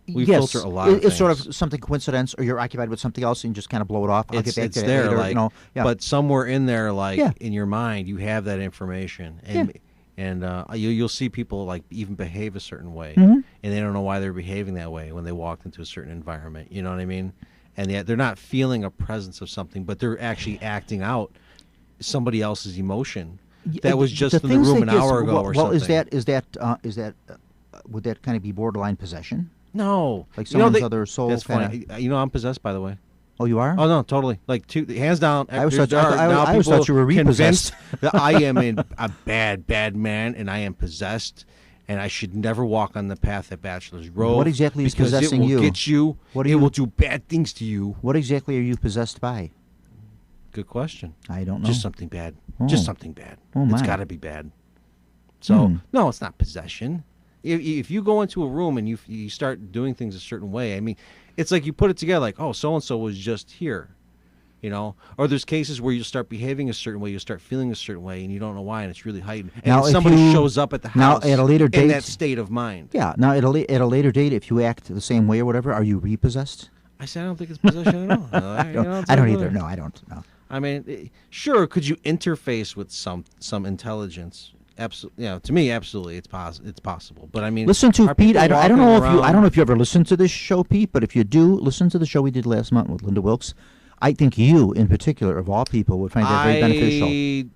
We yes, filter a lot of it's things. sort of something coincidence, or you're occupied with something else, and you just kind of blow it off. I'll get back to that there, later. like, you know, but somewhere in there, like in your mind, you have that information, and you'll see people like even behave a certain way, and they don't know why they're behaving that way when they walked into a certain environment. You know what I mean? And yet they're not feeling a presence of something, but they're actually acting out somebody else's emotion that was just in the room an hour ago or something. Well, is that would that kind of be borderline possession? No, like someone's other soul. That's funny. You know, I'm possessed, by the way. Oh, you are? Oh no, totally. Like hands down. I always thought you were repossessed. That I am a bad man, and I am possessed. And I should never walk on the path at Bachelors Grove. What exactly is possessing you? Because it will get you. It will do bad things to you. What exactly are you possessed by? Good question. I don't know. Just something bad. Oh. Just something bad. Oh, my. It's got to be bad. So, no, it's not possession. If you go into a room and you start doing things a certain way, I mean, it's like you put it together like, oh, so-and-so was just here. You know, or there's cases where you start behaving a certain way, you start feeling a certain way, and you don't know why, and it's really heightened. And now, somebody shows up at the house at a later date, in that state of mind. Yeah. Now, at a later date, if you act the same way or whatever, are you repossessed? I said I don't think it's possession at all. I don't either. No, I don't. No. I mean, sure, could you interface with some intelligence? Absolutely. Yeah, to me, absolutely, it's possible. But I mean, listen to Pete. I don't know if you ever listened to this show, Pete. But if you do, listen to the show we did last month with Linda Wilkes. I think you, in particular, of all people, would find that very beneficial.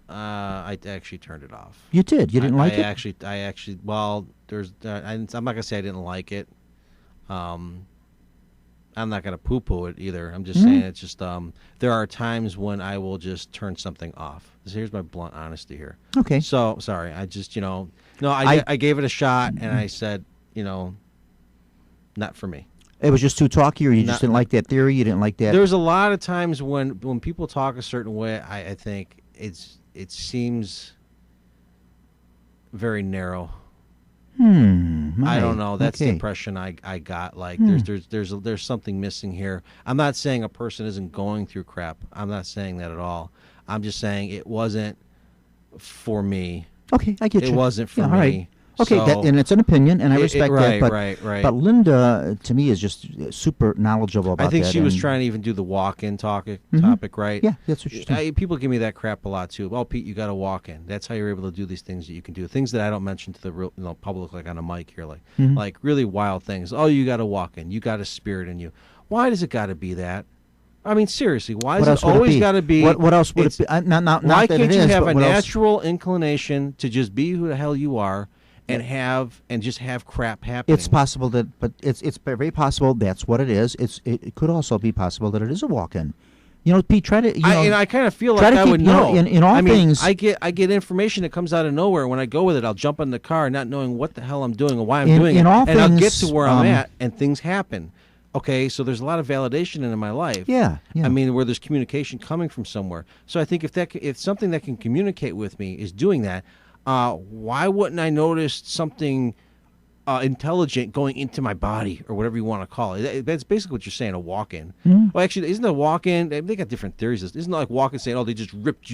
I actually turned it off. You did. You didn't like it? I actually. Well, I'm not gonna say I didn't like it. I'm not gonna poo-poo it either. I'm just saying it's just. There are times when I will just turn something off. Here's my blunt honesty here. Okay. So sorry. I just I gave it a shot and I said not for me. It was just too talky, or you just didn't like that theory? You didn't like that? There's a lot of times when people talk a certain way, I think it seems very narrow. I don't know. That's the impression I got. Like there's something missing here. I'm not saying a person isn't going through crap. I'm not saying that at all. I'm just saying it wasn't for me. Okay, I get you. It wasn't for me. All right. Okay, and it's an opinion, and I respect that. But, right. But Linda, to me, is just super knowledgeable about that. I think she was trying to even do the walk-in topic, right? Yeah, that's what she's doing. People give me that crap a lot, too. Well, Pete, you got to walk in. That's how you're able to do these things that you can do. Things that I don't mention to the real, public, like on a mic here, like really wild things. Oh, you got to walk in. You got a spirit in you. Why does it got to be that? I mean, seriously, why What is else it would always be? got to be? What else would it be? Not why that can't it you is, have but a what else? natural inclination to just be who the hell you are and just have crap happening? It's possible but it's very possible that's what it is. It could also be possible that it is a walk-in. You know, Pete, try to. I kind of feel try like to I keep, would you know, know. in all I mean, things. I get information that comes out of nowhere. When I go with it, I'll jump in the car, not knowing what the hell I'm doing or why I'm doing it, all and I'll get things, to where I'm at, and things happen. Okay, so there's a lot of validation in my life. Yeah. I mean, where there's communication coming from somewhere. So I think if something that can communicate with me is doing that, why wouldn't I notice something intelligent going into my body or whatever you want to call it? That's basically what you're saying, a walk-in. Mm-hmm. Well, actually, isn't a walk-in? They got different theories. Isn't it like walk-in saying, "Oh, they just ripped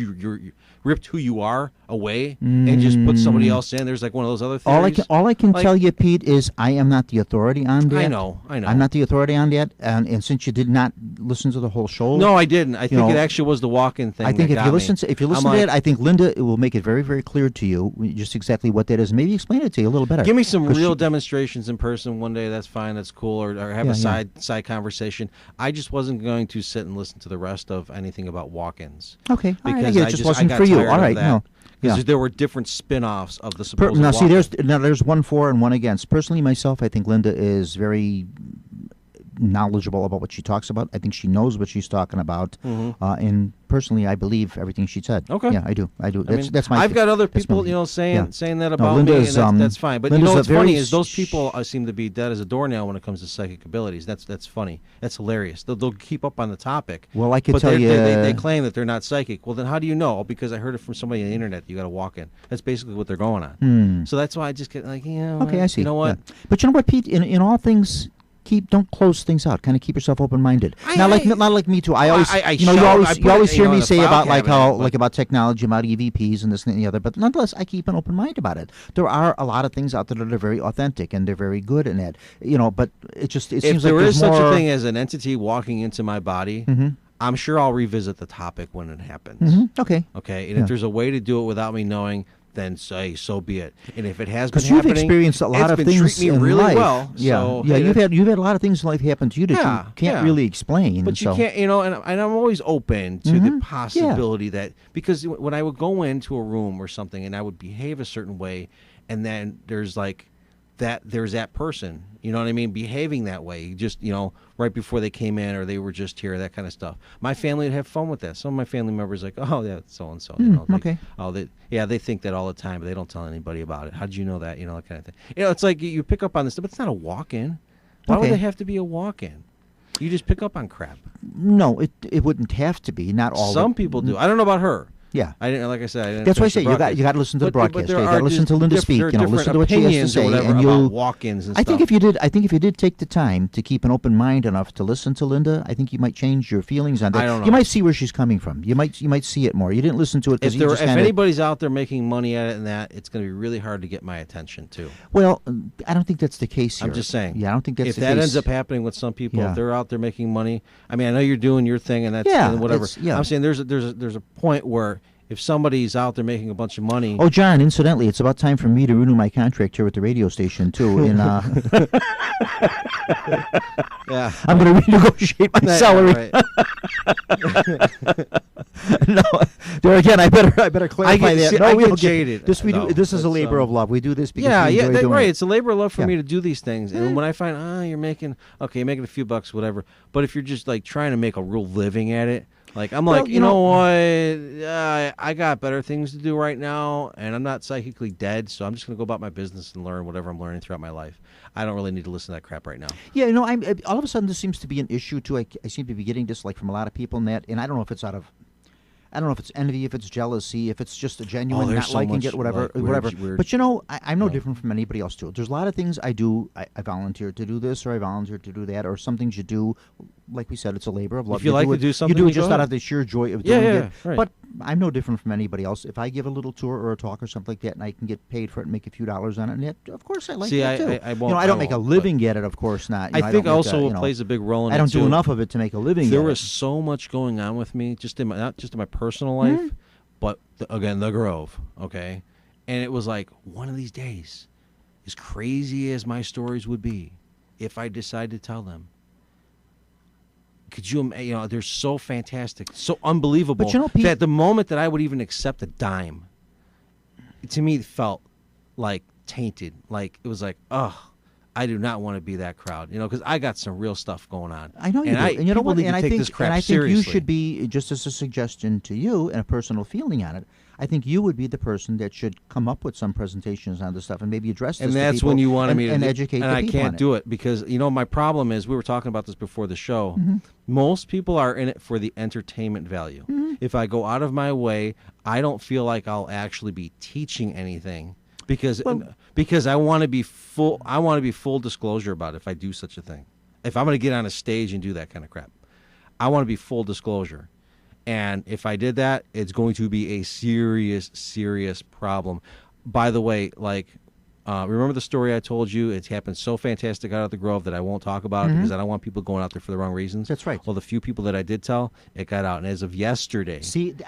ripped who you are away and just put somebody else in"? There's like one of those other theories. All I can tell you, Pete, is I am not the authority on that. I know. I'm not the authority on that, and since you did not listen to the whole show, no, I didn't. I think it actually was the walk-in thing. I think if you listen to it, I think Linda will make it very, very clear to you just exactly what that is. Maybe explain it to you a little better. Give me some real demonstrations in person one day. That's fine. That's cool. Or have a side conversation. I just wasn't going to sit and listen to the rest of anything about walk-ins. Okay, because it just wasn't for you. All right, no. Because there were different spin-offs of the supposed now, see, walk-in. there's one for and one against. Personally, myself, I think Linda is very knowledgeable about what she talks about. I think she knows what she's talking about. And personally, I believe everything she said. Okay. Yeah, I do. That's my. I've got other people, saying that about Linda me, is, and that's fine. But Linda's what's funny is those people seem to be dead as a doornail when it comes to psychic abilities. That's funny. That's hilarious. They'll keep up on the topic. Well, I could but tell you, they claim that they're not psychic. Well, then how do you know? Because I heard it from somebody on the internet. You got to walk in. That's basically what they're going on. So that's why I just get like, okay, I see. You know what? Yeah. But you know what, Pete? In all things. Don't close things out. Kind of keep yourself open-minded. Not like me too. I always, you always hear me say about about technology, about EVPs and this and the other. But nonetheless, I keep an open mind about it. There are a lot of things out there that are very authentic and they're very good in it. But it seems like if there is more... such a thing as an entity walking into my body, I'm sure I'll revisit the topic when it happens. Okay. Okay. And if there's a way to do it without me knowing, then so be it. And if it has been happening, you've experienced a lot of things in really life. Well. Yeah, so, you've had a lot of things in life happen to you that you can't really explain. But you can't, and I'm always open to the possibility that, because when I would go into a room or something and I would behave a certain way, and then there's that person, you know what I mean, behaving that way, just, right before they came in or they were just here, that kind of stuff. My family would have fun with that. Some of my family members like, oh, yeah, so-and-so. Okay. Oh, they think that all the time, but they don't tell anybody about it. How did you know that? That kind of thing. It's like you pick up on this stuff, but it's not a walk-in. Why would they have to be a walk-in? You just pick up on crap. No, it wouldn't have to be. Not all. Some people do. I don't know about her. Yeah, I didn't. Like I said, I didn't. That's why I say you got to listen to the broadcast. You got to listen to Linda speak. Listen to what she has to say, and you'll walk-ins and stuff. I think if you did take the time to keep an open mind enough to listen to Linda, I think you might change your feelings on that. I don't know. You might see where she's coming from. You might see it more. You didn't listen to it because if anybody's out there making money at it and that, it's going to be really hard to get my attention too. Well, I don't think that's the case here. I'm just saying. Yeah, I don't think that's if the that case. ends up happening with some people, if they're out there making money. I mean, I know you're doing your thing and that's whatever. I'm saying there's a point where, if somebody's out there making a bunch of money... Oh, John, incidentally, it's about time for me to renew my contract here at the radio station, too. Yeah. I'm going to renegotiate my salary. No, there again, I better clarify that. I get jaded. This is a labor of love. We do this because we enjoy doing it. It's a labor of love for me to do these things. And when I find, you're making a few bucks, whatever. But if you're just like trying to make a real living at it, like I'm like, you know what? I got better things to do right now, and I'm not psychically dead, so I'm just going to go about my business and learn whatever I'm learning throughout my life. I don't really need to listen to that crap right now. Yeah, all of a sudden this seems to be an issue too. I seem to be getting this from a lot of people in that, and I don't know if it's I don't know if it's envy, if it's jealousy, if it's just a genuine not liking it, whatever. Weird. But I'm no different from anybody else too. There's a lot of things I do. I volunteer to do this, or I volunteer to do that, or some things you do. Like we said, it's a labor of love. If you like to do something, you do it just out of the sheer joy of doing it. Right. But I'm no different from anybody else. If I give a little tour or a talk or something like that, and I can get paid for it and make a few dollars on it, and of course I like that too. I don't make a living at it, of course not. I think also it plays a big role in it. I don't do enough of it to make a living. There was so much going on with me, not just in my personal life, but again the Grove. Okay, and it was like one of these days, as crazy as my stories would be, if I decide to tell them, Could you, they're so fantastic, so unbelievable. But Pete, that the moment that I would even accept a dime, to me it felt like tainted. Like it was like, I do not want to be that crowd, because I got some real stuff going on. I know you do. And you know what? And I think you should be, just as a suggestion to you and a personal feeling on it, I think you would be the person that should come up with some presentations on this stuff and maybe address this and to that's people when you wanted me to educate and the I people can't on do it because, my problem is, we were talking about this before the show, most people are in it for the entertainment value. If I go out of my way, I don't feel like I'll actually be teaching anything. Because I want to be full disclosure about it if I do such a thing. If I'm going to get on a stage and do that kind of crap, I want to be full disclosure. And if I did that, it's going to be a serious, serious problem. By the way, remember the story I told you? It happened so fantastic out at the Grove that I won't talk about it because I don't want people going out there for the wrong reasons. That's right. Well, the few people that I did tell, it got out. And as of yesterday,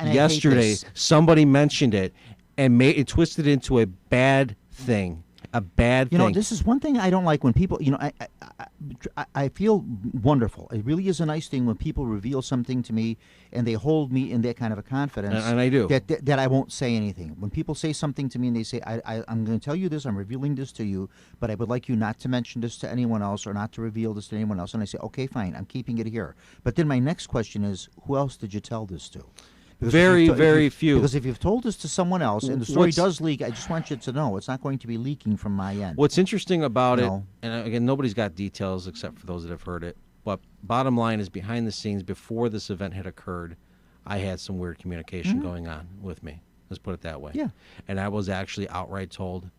yesterday somebody mentioned it and it twisted into a bad thing. A bad thing. This is one thing I don't like when people, I feel wonderful. It really is a nice thing when people reveal something to me and they hold me in that kind of a confidence. And I do. That I won't say anything. When people say something to me and they say, I'm going to tell you this, I'm revealing this to you, but I would like you not to mention this to anyone else or not to reveal this to anyone else. And I say, okay, fine, I'm keeping it here. But then my next question is, who else did you tell this to? Because very few. Because if you've told this to someone else and the story does leak, I just want you to know it's not going to be leaking from my end. What's interesting about it, and again, nobody's got details except for those that have heard it, but bottom line is behind the scenes, before this event had occurred, I had some weird communication going on with me. Let's put it that way. Yeah. And I was actually outright told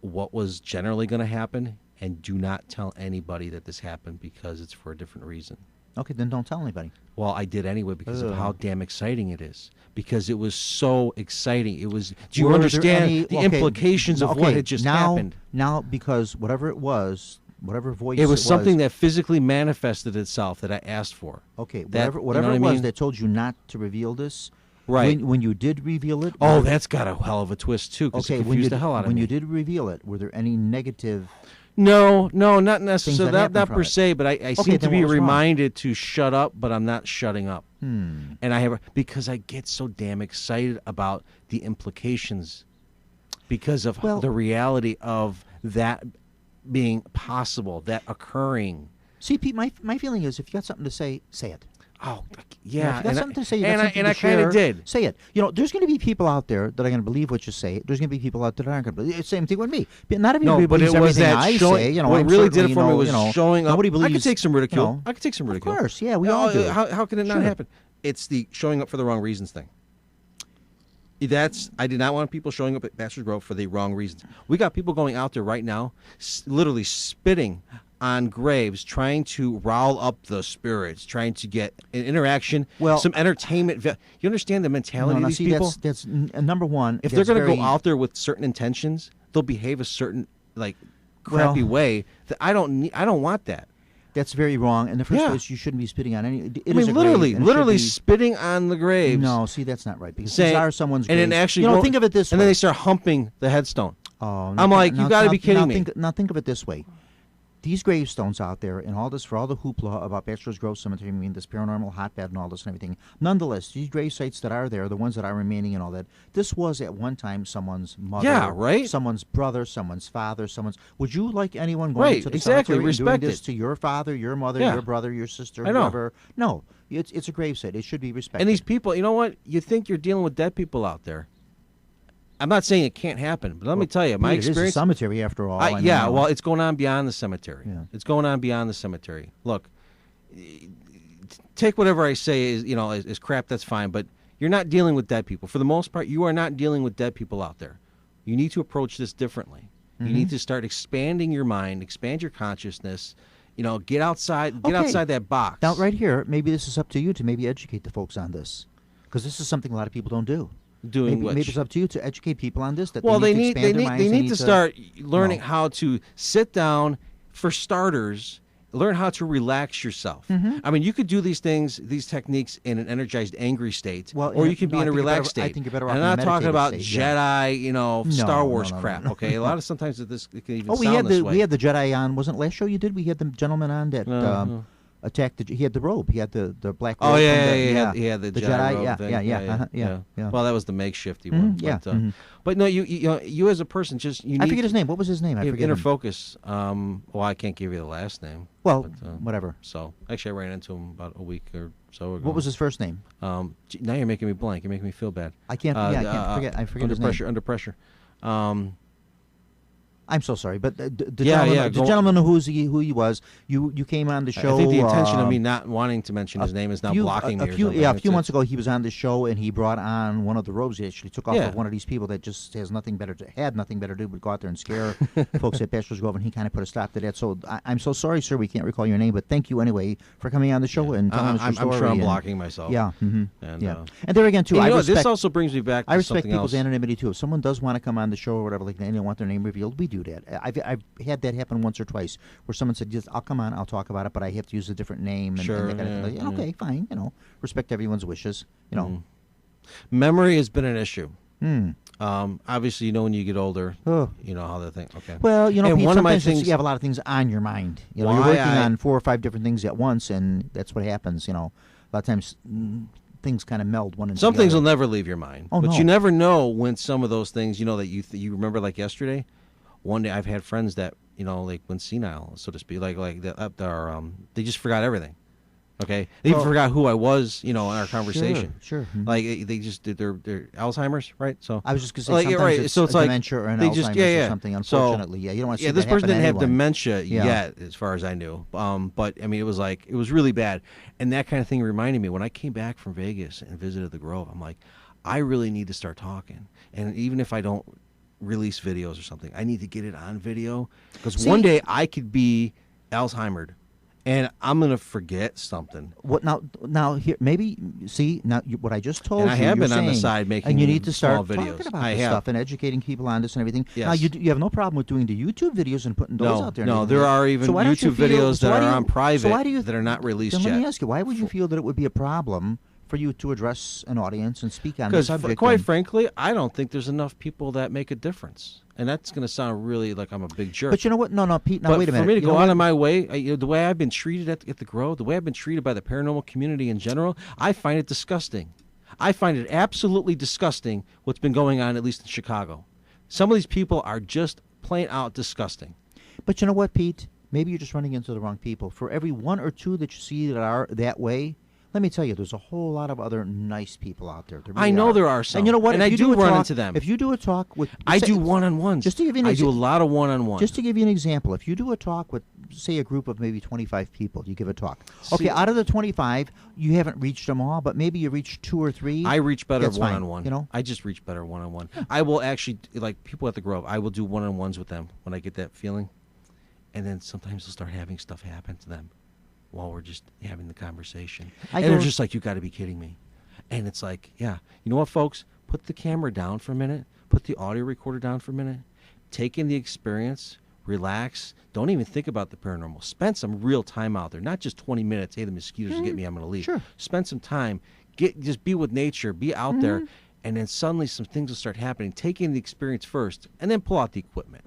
what was generally going to happen, and do not tell anybody that this happened because it's for a different reason. Okay, then don't tell anybody. Well, I did anyway because of how damn exciting it is. Because it was so exciting. It was. Do you understand the implications of what had just happened? Now, because whatever it was, whatever voice it was something that physically manifested itself that I asked for. Okay, whatever it was that told you not to reveal this. Right. When you did reveal it. Oh, that's got a hell of a twist too. Because it confused the hell out of me. When you did reveal it, were there any negative? No, not necessarily. Not per se, but I seem to be reminded to shut up, but I'm not shutting up. And because I get so damn excited about the implications because of the reality of that being possible, that occurring. See, Pete, my feeling is if you got something to say, say it. Oh, yeah. If you got something to say, and I kind of did. Say it. There's going to be people out there that are going to believe what you say. There's going to be people out there that aren't going to believe. It's the same thing with me. Not everybody believes everything I say. What really did it for me was showing up. Nobody believes. I could take some ridicule. I could take some ridicule. Of course, yeah, we all do. How can it not happen? It's the showing up for the wrong reasons thing. I did not want people showing up at Bachelors Grove for the wrong reasons. We got people going out there right now, literally spitting on graves, trying to rile up the spirits, trying to get an interaction, some entertainment. You understand the mentality of these people? That's number one. If they're going to go out there with certain intentions, they'll behave a certain crappy way. That I don't want that. That's very wrong. In the first place, you shouldn't be spitting on any. Literally spitting on the graves. No, see, that's not right because these are someone's graves. And then actually, think of it this way. And then they start humping the headstone. Oh, I'm like, you got to be kidding me. Now think of it this way. These gravestones out there and all this, for all the hoopla about Bachelors Grove Cemetery, this paranormal hotbed and all this and everything, nonetheless, these grave sites that are there, the ones that are remaining and all that, this was at one time someone's mother, someone's brother, someone's father, would you like anyone going to the cemetery and doing this to your father, your mother, your brother, your sister, whoever? No, it's a grave site. It should be respected. And these people, you know what? You think you're dealing with dead people out there. I'm not saying it can't happen, but let me tell you, my experience. It is a cemetery after all. Well, it's going on beyond the cemetery. Yeah. It's going on beyond the cemetery. Look, take whatever I say is crap. That's fine, but you're not dealing with dead people. For the most part, you are not dealing with dead people out there. You need to approach this differently. You need to start expanding your mind, expand your consciousness. Get outside that box. Now, right here, maybe this is up to you to maybe educate the folks on this, because this is something a lot of people don't do. Maybe it's up to you to educate people on this. They need to start learning how to sit down, for starters, learn how to relax yourself. I mean, you could do these techniques in an energized, angry state, or you can be in a relaxed state. I think you're better off. I'm not talking about Jedi, Star Wars crap. Okay, a lot of sometimes it can even sound this way. We had the Jedi on. Wasn't last show you did? We had the gentleman on that. attacked. He had the robe. He had the black robe. Oh from yeah, he had the Jedi. robe Yeah, thing. yeah. Well, that was the makeshifty one. Yeah. But, but no, you as a person, just you I need forget his name. What was his name? I forget. inner him. focus. Well, I can't give you the last name. Well, But, whatever. So actually, I ran into him about a week or so ago. What was his first name? Now you're making me blank. You're making me feel bad. I can't. I can't forget. I forget under his pressure. name. Under pressure. I'm so sorry, but the Yeah, gentleman who he was. You came on the show. I think the intention of me not wanting to mention his name is now blocking me. A few months ago, he was on the show and he brought on one of the robes. He actually took off of one of these people that just had nothing better to do but go out there and scare folks at Bachelors Grove, and he kind of put a stop to that. So I'm so sorry, sir. We can't recall your name, but thank you anyway for coming on the show and telling us your story. I'm sure I'm blocking myself. Yeah, And there again too. This also brings me back to I respect something people's else. anonymity too. If someone does want to come on the show or whatever, like that, and they want their name revealed, we do that. I've had that happen once or twice, where someone said, "Just I'll come on, I'll talk about it, but I have to use a different name." And, Sure, and that kind of thing. Okay, fine. Respect everyone's wishes. Memory has been an issue. Hmm. Obviously, when you get older, Oh. you know how the thing. Okay. Well, And Pete, one of my sometimes things- you have a lot of things on your mind. You're Why working I- on 4 or 5 different things at once, and that's what happens. A lot of times things kind of meld one into Some the things other. will never leave your mind, Oh, but no. you never know when some of those things, that you remember, like yesterday. One day, I've had friends that like went senile, so to speak, they just forgot everything. Okay, they even forgot who I was, in our conversation. Sure. Mhm. Like they just did their Alzheimer's, right? So I was just going to say, like, sometimes right, it's so it's a like dementia or an they Alzheimer's just- or something, unfortunately. You don't want to see this that person happen didn't to have anyone. dementia Yeah. yet, as far as I knew. But I mean, it was really bad, and that kind of thing reminded me when I came back from Vegas and visited the Grove. I'm like, I really need to start talking, and even if I don't release videos or something, I need to get it on video, because one day I could be Alzheimer'd, and I'm gonna forget something. What now? Here, maybe see now what I just told And you. I have you're been on the saying, side making and you need to small start videos. talking about I this have. stuff and educating people on this and everything. Now Yes. you have no problem with doing the YouTube videos and putting those out there. and No, everything. there are even So why don't you YouTube feel- videos so that why are do you- on private so why do you- that are not released Then yet. let me ask you, why would you feel that it would be a problem for you to address an audience and speak on the Because subject? quite and- frankly, I don't think there's enough people that make a difference, and that's going to sound really like I'm a big jerk. But you know what? No, Pete. Now but wait a minute. for me to You go know out what? of my way, the way I've been treated at the Grove, the way I've been treated by the paranormal community in general, I find it disgusting. I find it absolutely disgusting what's been going on, at least in Chicago. Some of these people are just plain out disgusting. But you know what, Pete? Maybe you're just running into the wrong people. For every 1 or 2 that you see that are that way, let me tell you, there's a whole lot of other nice people out there. There I really know are. there are some. And you know what? And If I you do a run talk- into them. If you do a talk with, I say- do one-on-ones. Just to give you an I do a lot of one-on-ones. Just to give you an example, if you do a talk with, say, a group of maybe 25 people, you give a talk. Okay, See- out of the 25, you haven't reached them all, but maybe you reached 2 or 3. I reach better That's fine, one-on-one. I just reach better one-on-one. I will actually, like people at the Grove, I will do one-on-ones with them when I get that feeling. And then sometimes they'll start having stuff happen to them while we're just having the conversation. And they're just like, you got to be kidding me. And it's like, yeah. You know what, folks? Put the camera down for a minute. Put the audio recorder down for a minute. Take in the experience. Relax. Don't even think about the paranormal. Spend some real time out there. Not just 20 minutes. Hey, the mosquitoes will get me. I'm going to leave. Sure. Spend some time. Just be with nature. Be out there. And then suddenly some things will start happening. Take in the experience first. And then pull out the equipment.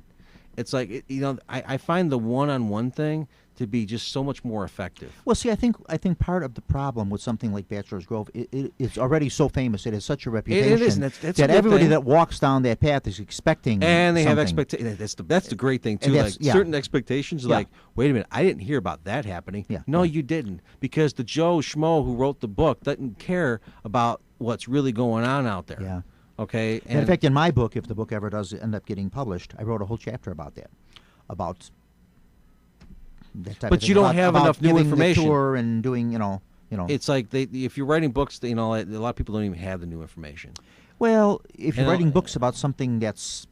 It's like, I find the one-on-one thing to be just so much more effective. Well, see, I think part of the problem with something like Bachelors Grove, it's already so famous. It has such a reputation It is, and that's a that good everybody thing. that walks down that path is expecting And they have something. expectations. That's the great thing, too. And Like, that's- yeah. certain expectations, Yeah. like, wait a minute, I didn't hear about that happening. Yeah. No, Yeah. you didn't. Because the Joe Schmo who wrote the book doesn't care about what's really going on out there. Yeah. Okay? And in fact, in my book, if the book ever does end up getting published, I wrote a whole chapter about that, about that type But of thing. you don't about, have about enough new giving information. The tour and doing, It's like if you're writing books, a lot of people don't even have the new information. Well, if you're And, writing books about something that's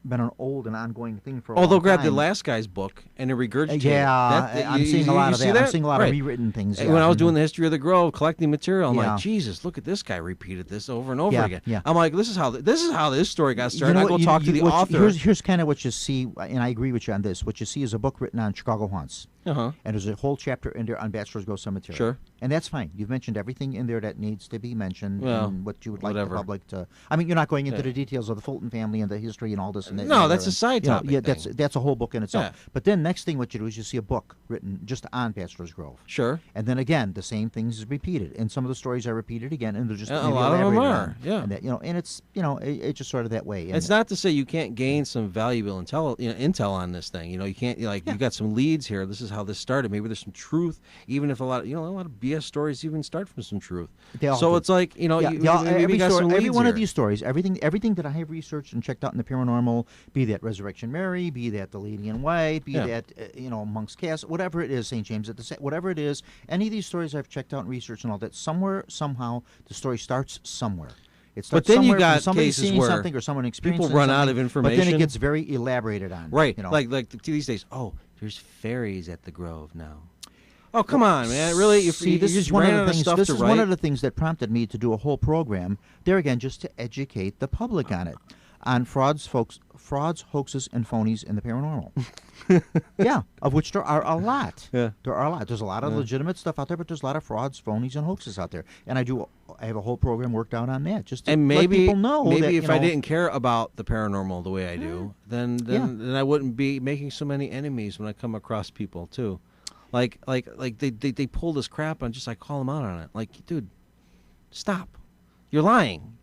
been an old and ongoing thing for a long they'll grab the time. last guy's book and they regurgitate it. Yeah, I'm seeing a lot of see that. I'm seeing a lot Right. of rewritten things. And yeah. when I was Mhm. doing the history of the Grove, collecting material, I'm Yeah. like, Jesus, look at this guy repeated this over and over Yeah, again. yeah. I'm like, this is how this story got started. I what, go talk to the what author. Here's kind of what you see, and I agree with you on this. What you see is a book written on Chicago haunts. Uh-huh. And there's a whole chapter in there on Bachelors Grove Cemetery. Sure. And that's fine. You've mentioned everything in there that needs to be mentioned, Well, and what you would like whatever. the public to. I mean, you're not going into the details of the Fulton family and the history and all this. And that, No, and that's a and, side topic Yeah, thing. that's a whole book in itself. Yeah. But then next thing what you do is you see a book written just on Bachelors Grove. Sure. And then again, the same things is repeated, and some of the stories are repeated again, and they're just A maybe lot of them elaborated are, on. yeah. And that, and it's it's just sort of that way. And It's not to say you can't gain some valuable intel on this thing. You can't you got some leads here. This is how this started. Maybe there's some truth, even if a lot of BS stories even start from some truth. They all So do. it's like maybe every you got some every leads one here. of these stories, everything that I have researched and checked out in the paranormal, be that Resurrection Mary, be that the Lady in White, be Yeah. that Monk's Castle, whatever it is, St. James at the whatever it is, any of these stories I've checked out and researched and all that, somewhere somehow the story starts somewhere. It starts then you somewhere got from somebody cases seeing where something or someone experiencing people run out something, of but then information. it gets very elaborated on. Right. You know. Like these days. Oh, there's fairies at the Grove now. Oh, come on, man! Really? See, you this just is one ran of out the things. stuff This to is write? one of the things that prompted me to do a whole program there again, just to educate the public on it, on frauds, hoaxes, and phonies in the paranormal. Yeah, of which there are a lot. Yeah. There are a lot. There's a lot of legitimate stuff out there, but there's a lot of frauds, phonies, and hoaxes out there. And I have a whole program worked out on that, just to And let maybe people know maybe that, if I didn't care about the paranormal the way I do, then I wouldn't be making so many enemies when I come across people too. Like they pull this crap and I call them out on it. Like, dude, stop! You're lying.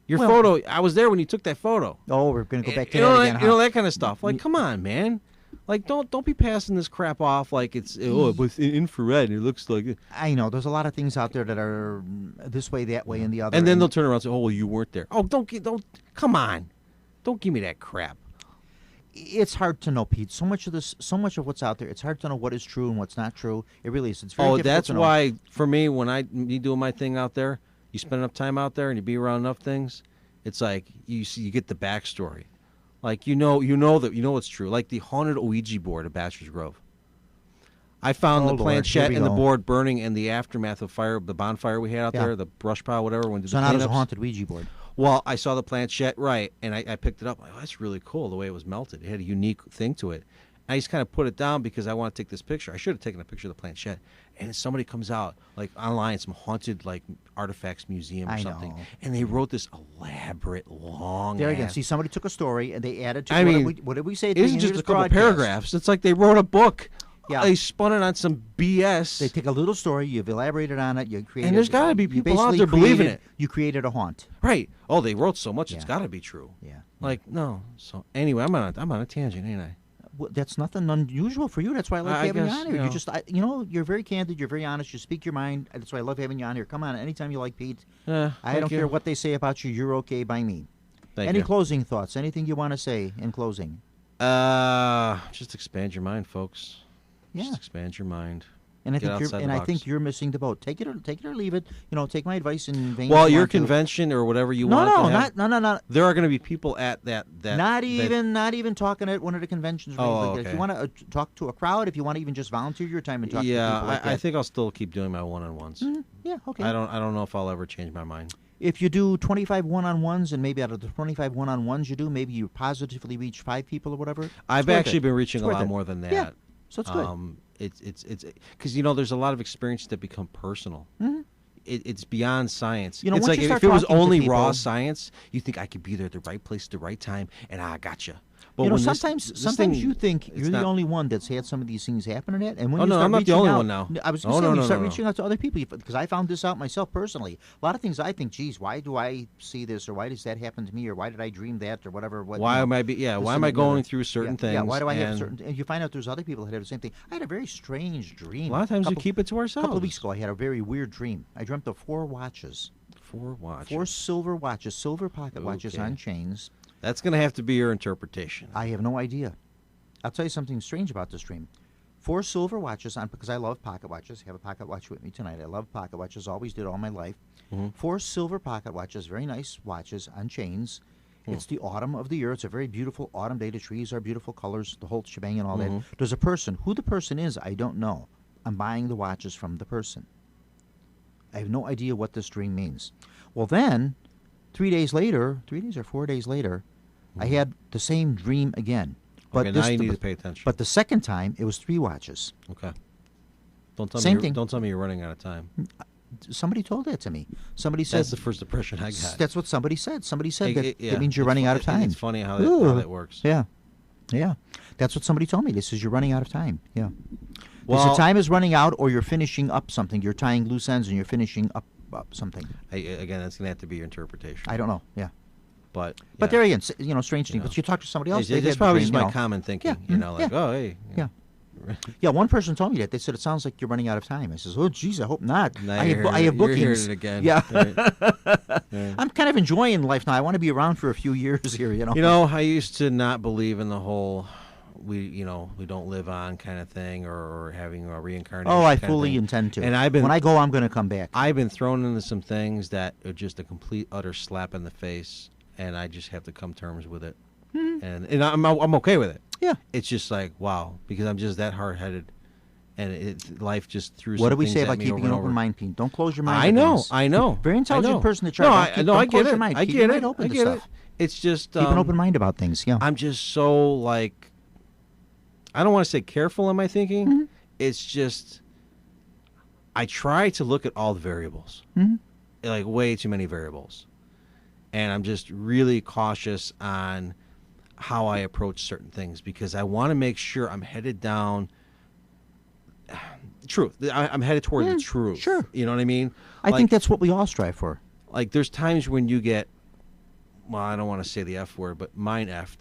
Your Well- photo. I was there when you took that photo. Oh, we're going to go back to you know that again. you know huh? that kind of stuff. Like, come on, man. Like, don't be passing this crap off like it's with infrared. It looks like it. I know there's a lot of things out there that are this way, that way, and the other. And then they'll turn around and say, "Oh, well, you weren't there." Oh, don't come on, don't give me that crap. It's hard to know, Pete. So much of what's out there, it's hard to know what is true and what's not true. It really is. It's very difficult That's to know. why for me, when me doing my thing out there, you spend enough time out there and you be around enough things, it's like you get the backstory. Like you know it's true. Like the haunted Ouija board at Bachelors Grove. I found Oh, the Lord, planchette here we and the go. board burning in the aftermath of the bonfire we had out Yeah. there, the brush pile, whatever. When we did So the not as a cleanups. haunted Ouija board. Well, I saw the planchette, right, and I picked it up. Like, oh, that's really cool, the way it was melted. It had a unique thing to it. I just kind of put it down because I want to take this picture. I should have taken a picture of the planchette. And somebody comes out, like, online, some haunted, like, artifacts museum or I something. know. And they wrote this elaborate, long There again, ass- see, somebody took a story and they added to I it. mean, What did we say? at It the isn't beginning just of a this couple broadcast? paragraphs. It's like they wrote a book. Yeah. They spun it on some BS. They take a little story, you've elaborated on it, you created. there's gotta be you people out basically there believing created- it. You created a haunt. Right. Oh, they wrote so much, it's Yeah. got to be true. Yeah. Like, no. So, anyway, I'm on a tangent, ain't I? Well, that's nothing unusual for you. That's why I like I having guess, you on here. you You know. just, you're very candid. You're very honest. You speak your mind. That's why I love having you on here. Come on, anytime you like, Pete. I Thank don't you. care what they say about you. You're okay by me. Thank Any you. closing thoughts? Anything you want to say in closing? Just expand your mind, folks. Yeah. Just expand your mind. And I Get think outside you're, the I box. think you're missing the boat. Take it or leave it. Take my advice in vain. Well, if you your want to. convention or whatever you No, want. no, to have, not. There are going to be people at that. Not even talking at one of the conventions. Or Oh, anything like that. If okay. you want to talk to a crowd, if you want to even just volunteer your time and talk to people like I that. think I'll still keep doing my one-on-ones. Yeah, okay. I don't know if I'll ever change my mind. If you do 25 one-on-ones, and maybe out of the 25 one-on-ones you do, maybe you positively reach 5 people or whatever. I've worth actually it. been reaching It's a worth lot it. more than that. Yeah, so it's good. It's because there's a lot of experiences that become personal. It's beyond science. You know, it's once like you if start it was talking to only raw people- science, you think I could be there at the right place, at the right time, and I gotcha. But when sometimes this thing, you think it's you're the not- only one that's had some of these things happen in it, and when Oh, you no, start I'm not the reaching only out, one now. I was Oh, going to say, no, when you no, start no, reaching out to other people, because I found this out myself personally. A lot of things I think, geez, why do I see this, or why does that happen to me, or why did I dream that, or whatever. Why am I this why am and I the other. going through certain things? Yeah, why do I have and certain? And you find out there's other people that have the same thing. I had a very strange dream. A lot of times we Couple- keep it to A ourselves. couple of weeks ago, I had a very weird dream. I dreamt of 4 watches, 4 watches. 4 silver watches, silver pocket watches Okay. on chains. That's going to have to be your interpretation. I have no idea. I'll tell you something strange about this dream. 4 silver watches on, because I love pocket watches. I have a pocket watch with me tonight. I love pocket watches. Always did all my life. 4 silver pocket watches, very nice watches on chains. It's the autumn of the year. It's a very beautiful autumn day. The trees are beautiful colors, the whole shebang and all that. There's a person. Who the person is, I don't know. I'm buying the watches from the person. I have no idea what this dream means. Well, then, 3 days later, 3 days or 4 days later, I had the same dream again. Okay, now you need to pay attention. But the second time, it was 3 watches. Okay. Same thing. Don't tell me you're running out of time. Somebody told that to me. Somebody said That's the first impression I got. That's what somebody said. Somebody said that Yeah, that means you're running out of time. It's funny how that works. Yeah. That's what somebody told me. This is you're running out of time. Yeah. Well, the time is running out, or you're finishing up something. You're tying loose ends, and you're finishing up something. Again, that's gonna have to be your interpretation. I don't know. Yeah. But there again, strange thing. But you talk to somebody else. It's probably just my common thinking. Oh, hey. Yeah. Yeah, one person told me that. They said, it sounds like you're running out of time. I says, oh, geez, I hope not. I have bookings. You're hearing it again. Yeah. Yeah. I'm kind of enjoying life now. I want to be around for a few years here, I used to not believe in the whole we don't live on kind of thing or having a reincarnation. Oh, I fully intend to. And when I go, I'm going to come back. I've been thrown into some things that are just a complete, utter slap in the face, and I just have to come to terms with it. And I'm okay with it. Yeah. It's just like, wow, because I'm just that hard-headed, and life just threw some What do we things say at about me keeping over an and open over. mind, Pete? Don't close your mind. I know. Very intelligent person to try. I get it. I get it. I get it. It's just keep an open mind about things. Yeah. I'm just so like, I don't want to say careful in my thinking. Mm-hmm. It's just, I try to look at all the variables, like way too many variables, and I'm just really cautious on how I approach certain things because I want to make sure I'm headed down truth. I'm headed toward the truth. Sure. You know what I mean? I think that's what we all strive for. Like there's times when you get, well, I don't want to say the F word, but mind effed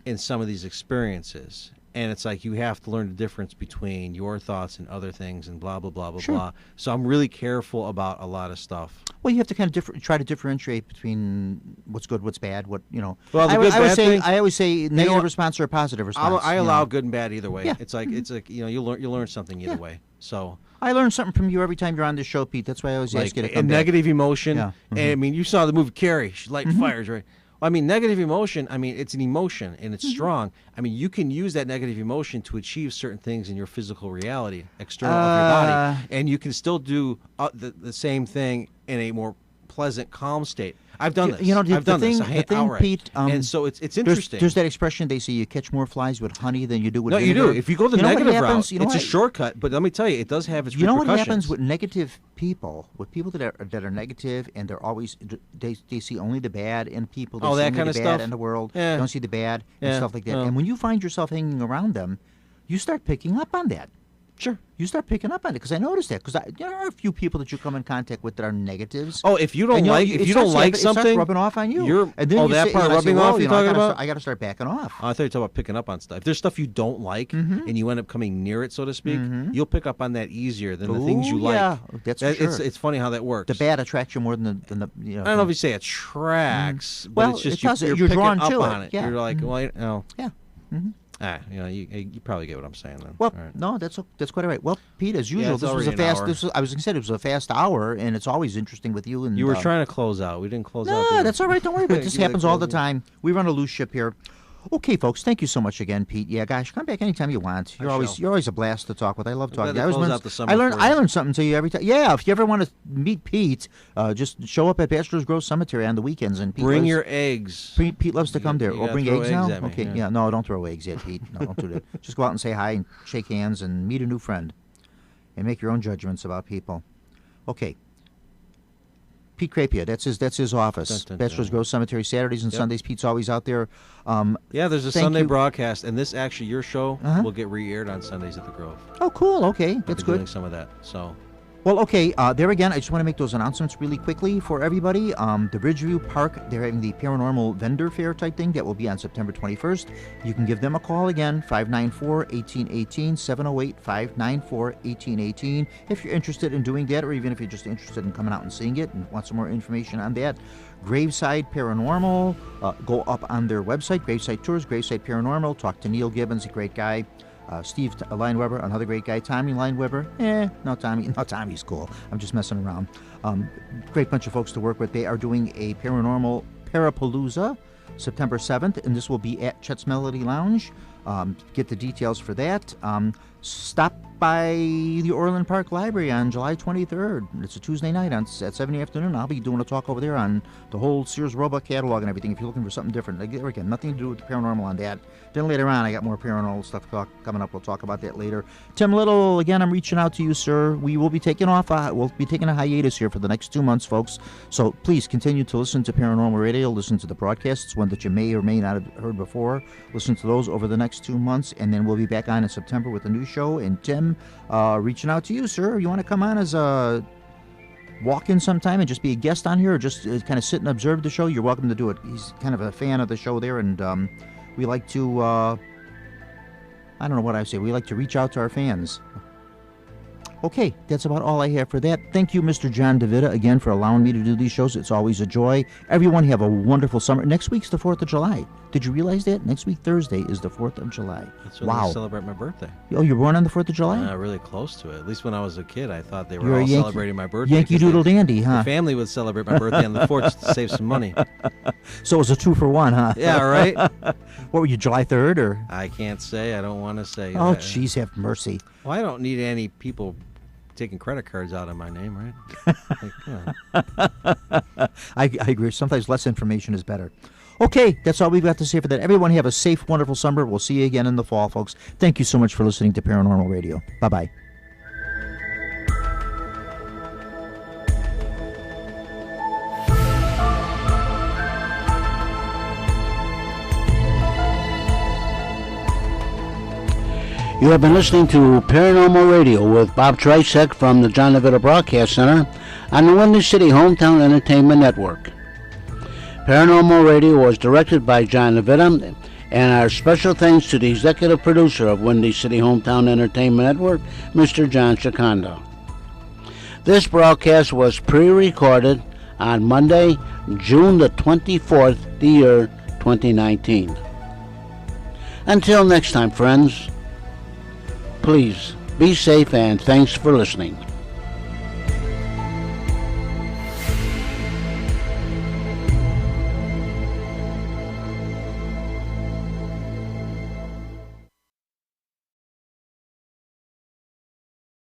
in some of these experiences. And it's like you have to learn the difference between your thoughts and other things and blah, blah, blah, blah, blah. So I'm really careful about a lot of stuff. Well, you have to kind of try to differentiate between what's good, what's bad, what. Well, I always say negative response or a positive response. I allow good and bad either way. Yeah. It's like you learn something either way. So I learn something from you every time you're on this show, Pete. That's why I always ask you to come back. Negative emotion. Yeah. And I mean, you saw the movie Carrie. She lighting fires, right? I mean, negative emotion, it's an emotion, and it's strong. I mean, you can use that negative emotion to achieve certain things in your physical reality, external of your body, and you can still do the same thing in a more pleasant, calm state. I've done this. I've done this. The thing, Pete, and so it's interesting. There's that expression they say you catch more flies with honey than you do with vinegar. No, you do. If you go the negative route, it's a shortcut. But let me tell you, it does have its repercussions. You know what happens with negative people? With people that are negative and they're always they see only the bad in people. They see that only kind of the stuff. bad in the world. Yeah. Don't see the bad and stuff like that. And when you find yourself hanging around them, you start picking up on that. Sure. You start picking up on it because I noticed that because there are a few people that you come in contact with that are negatives. Oh, if you don't like something, it starts rubbing off on you. And then that part rubbing off you're talking about? I got to start backing off. I thought you were talking about picking up on stuff. If there's stuff you don't like and you end up coming near it, so to speak, you'll pick up on that easier than the things you like. Yeah, that's for sure. It's funny how that works. The bad attracts you more than the I don't know if you say attracts, but it's just you're drawn picking to up on it. Yeah. You're like, well, yeah. You probably get what I'm saying then. Well, no, that's quite all right. Well, Pete, as usual, this was a fast. I was going to say it was a fast hour, and it's always interesting with you. And you were trying to close out. We didn't close out. No, that's all right. Don't worry about it. This happens all the time. We run a loose ship here. Okay, folks, thank you so much again, Pete. Yeah, gosh, come back anytime you want. You're always a blast to talk with. I love talking. I learn something to you every time. Yeah, if you ever want to meet Pete, just show up at Bachelors Grove Cemetery on the weekends and bring your eggs. Pete loves to come there. Or bring eggs now. Okay, yeah, no, don't throw eggs yet, Pete. No, don't do that. Just go out and say hi and shake hands and meet a new friend, and make your own judgments about people. Okay. Pete Crapia, that's his office. Bachelors Grove Cemetery, Saturdays and Sundays. Pete's always out there. There's a Sunday broadcast, and this actually, your show will get re-aired on Sundays at the Grove. Oh, cool. Okay, that's good. Doing some of that. So. Well, okay, there again, I just want to make those announcements really quickly for everybody. The Ridgeview Park, they're having the Paranormal Vendor Fair type thing. That will be on September 21st. You can give them a call again, 594-1818, 708-594-1818, if you're interested in doing that, or even if you're just interested in coming out and seeing it and want some more information on that. Graveside Paranormal, go up on their website, Graveside Tours, Graveside Paranormal, talk to Neil Gibbons, a great guy. Steve Lineweber, another great guy. Tommy Lineweber, no, Tommy's cool. I'm just messing around. Great bunch of folks to work with. They are doing a Paranormal Parapalooza September 7th, and this will be at Chet's Melody Lounge. get the details for that. Stop by the Orland Park Library on July 23rd. It's a Tuesday night at 7 in the afternoon. I'll be doing a talk over there on the whole Sears Roebuck catalog and everything if you're looking for something different. Again, nothing to do with the paranormal on that. Then later on, I got more paranormal stuff coming up. We'll talk about that later. Tim Little, again, I'm reaching out to you, sir. We will be taking we'll be taking a hiatus here for the next 2 months, folks. So please continue to listen to Paranormal Radio. Listen to the broadcasts, one that you may or may not have heard before. Listen to those over the next 2 months, and then we'll be back on in September with a new show. And Tim, reaching out to you, sir. You want to come on as a walk-in sometime and just be a guest on here, or just kind of sit and observe the show? You're welcome to do it. He's kind of a fan of the show there, and we like to, I don't know what I say. We like to reach out to our fans. Okay, that's about all I have for that. Thank you, Mr. John DeVita, again, for allowing me to do these shows. It's always a joy. Everyone have a wonderful summer. Next week's the 4th of July. Did you realize that? Next week, Thursday, is the 4th of July. That's when I celebrate my birthday. Oh, you're born on the 4th of July? Really close to it. At least when I was a kid, I thought they were all celebrating my birthday. Yankee Doodle Dandy, huh? The family would celebrate my birthday on the 4th to save some money. So it was a 2-for-1, huh? Yeah, right? What were you, July 3rd? Or? I can't say. I don't want to say. Oh, jeez, have mercy. Well, I don't need any people taking credit cards out of my name, right? I agree. Sometimes less information is better. Okay, that's all we've got to say for that. Everyone have a safe, wonderful summer. We'll see you again in the fall, folks. Thank you so much for listening to Paranormal Radio. Bye-bye. You have been listening to Paranormal Radio with Bob Trzeciak from the John DeVita Broadcast Center on the Windy City Hometown Entertainment Network. Paranormal Radio was directed by John DeVita, and our special thanks to the executive producer of Windy City Hometown Entertainment Network, Mr. John Chiconda. This broadcast was pre-recorded on Monday, June the 24th, the year 2019. Until next time, friends, please be safe and thanks for listening.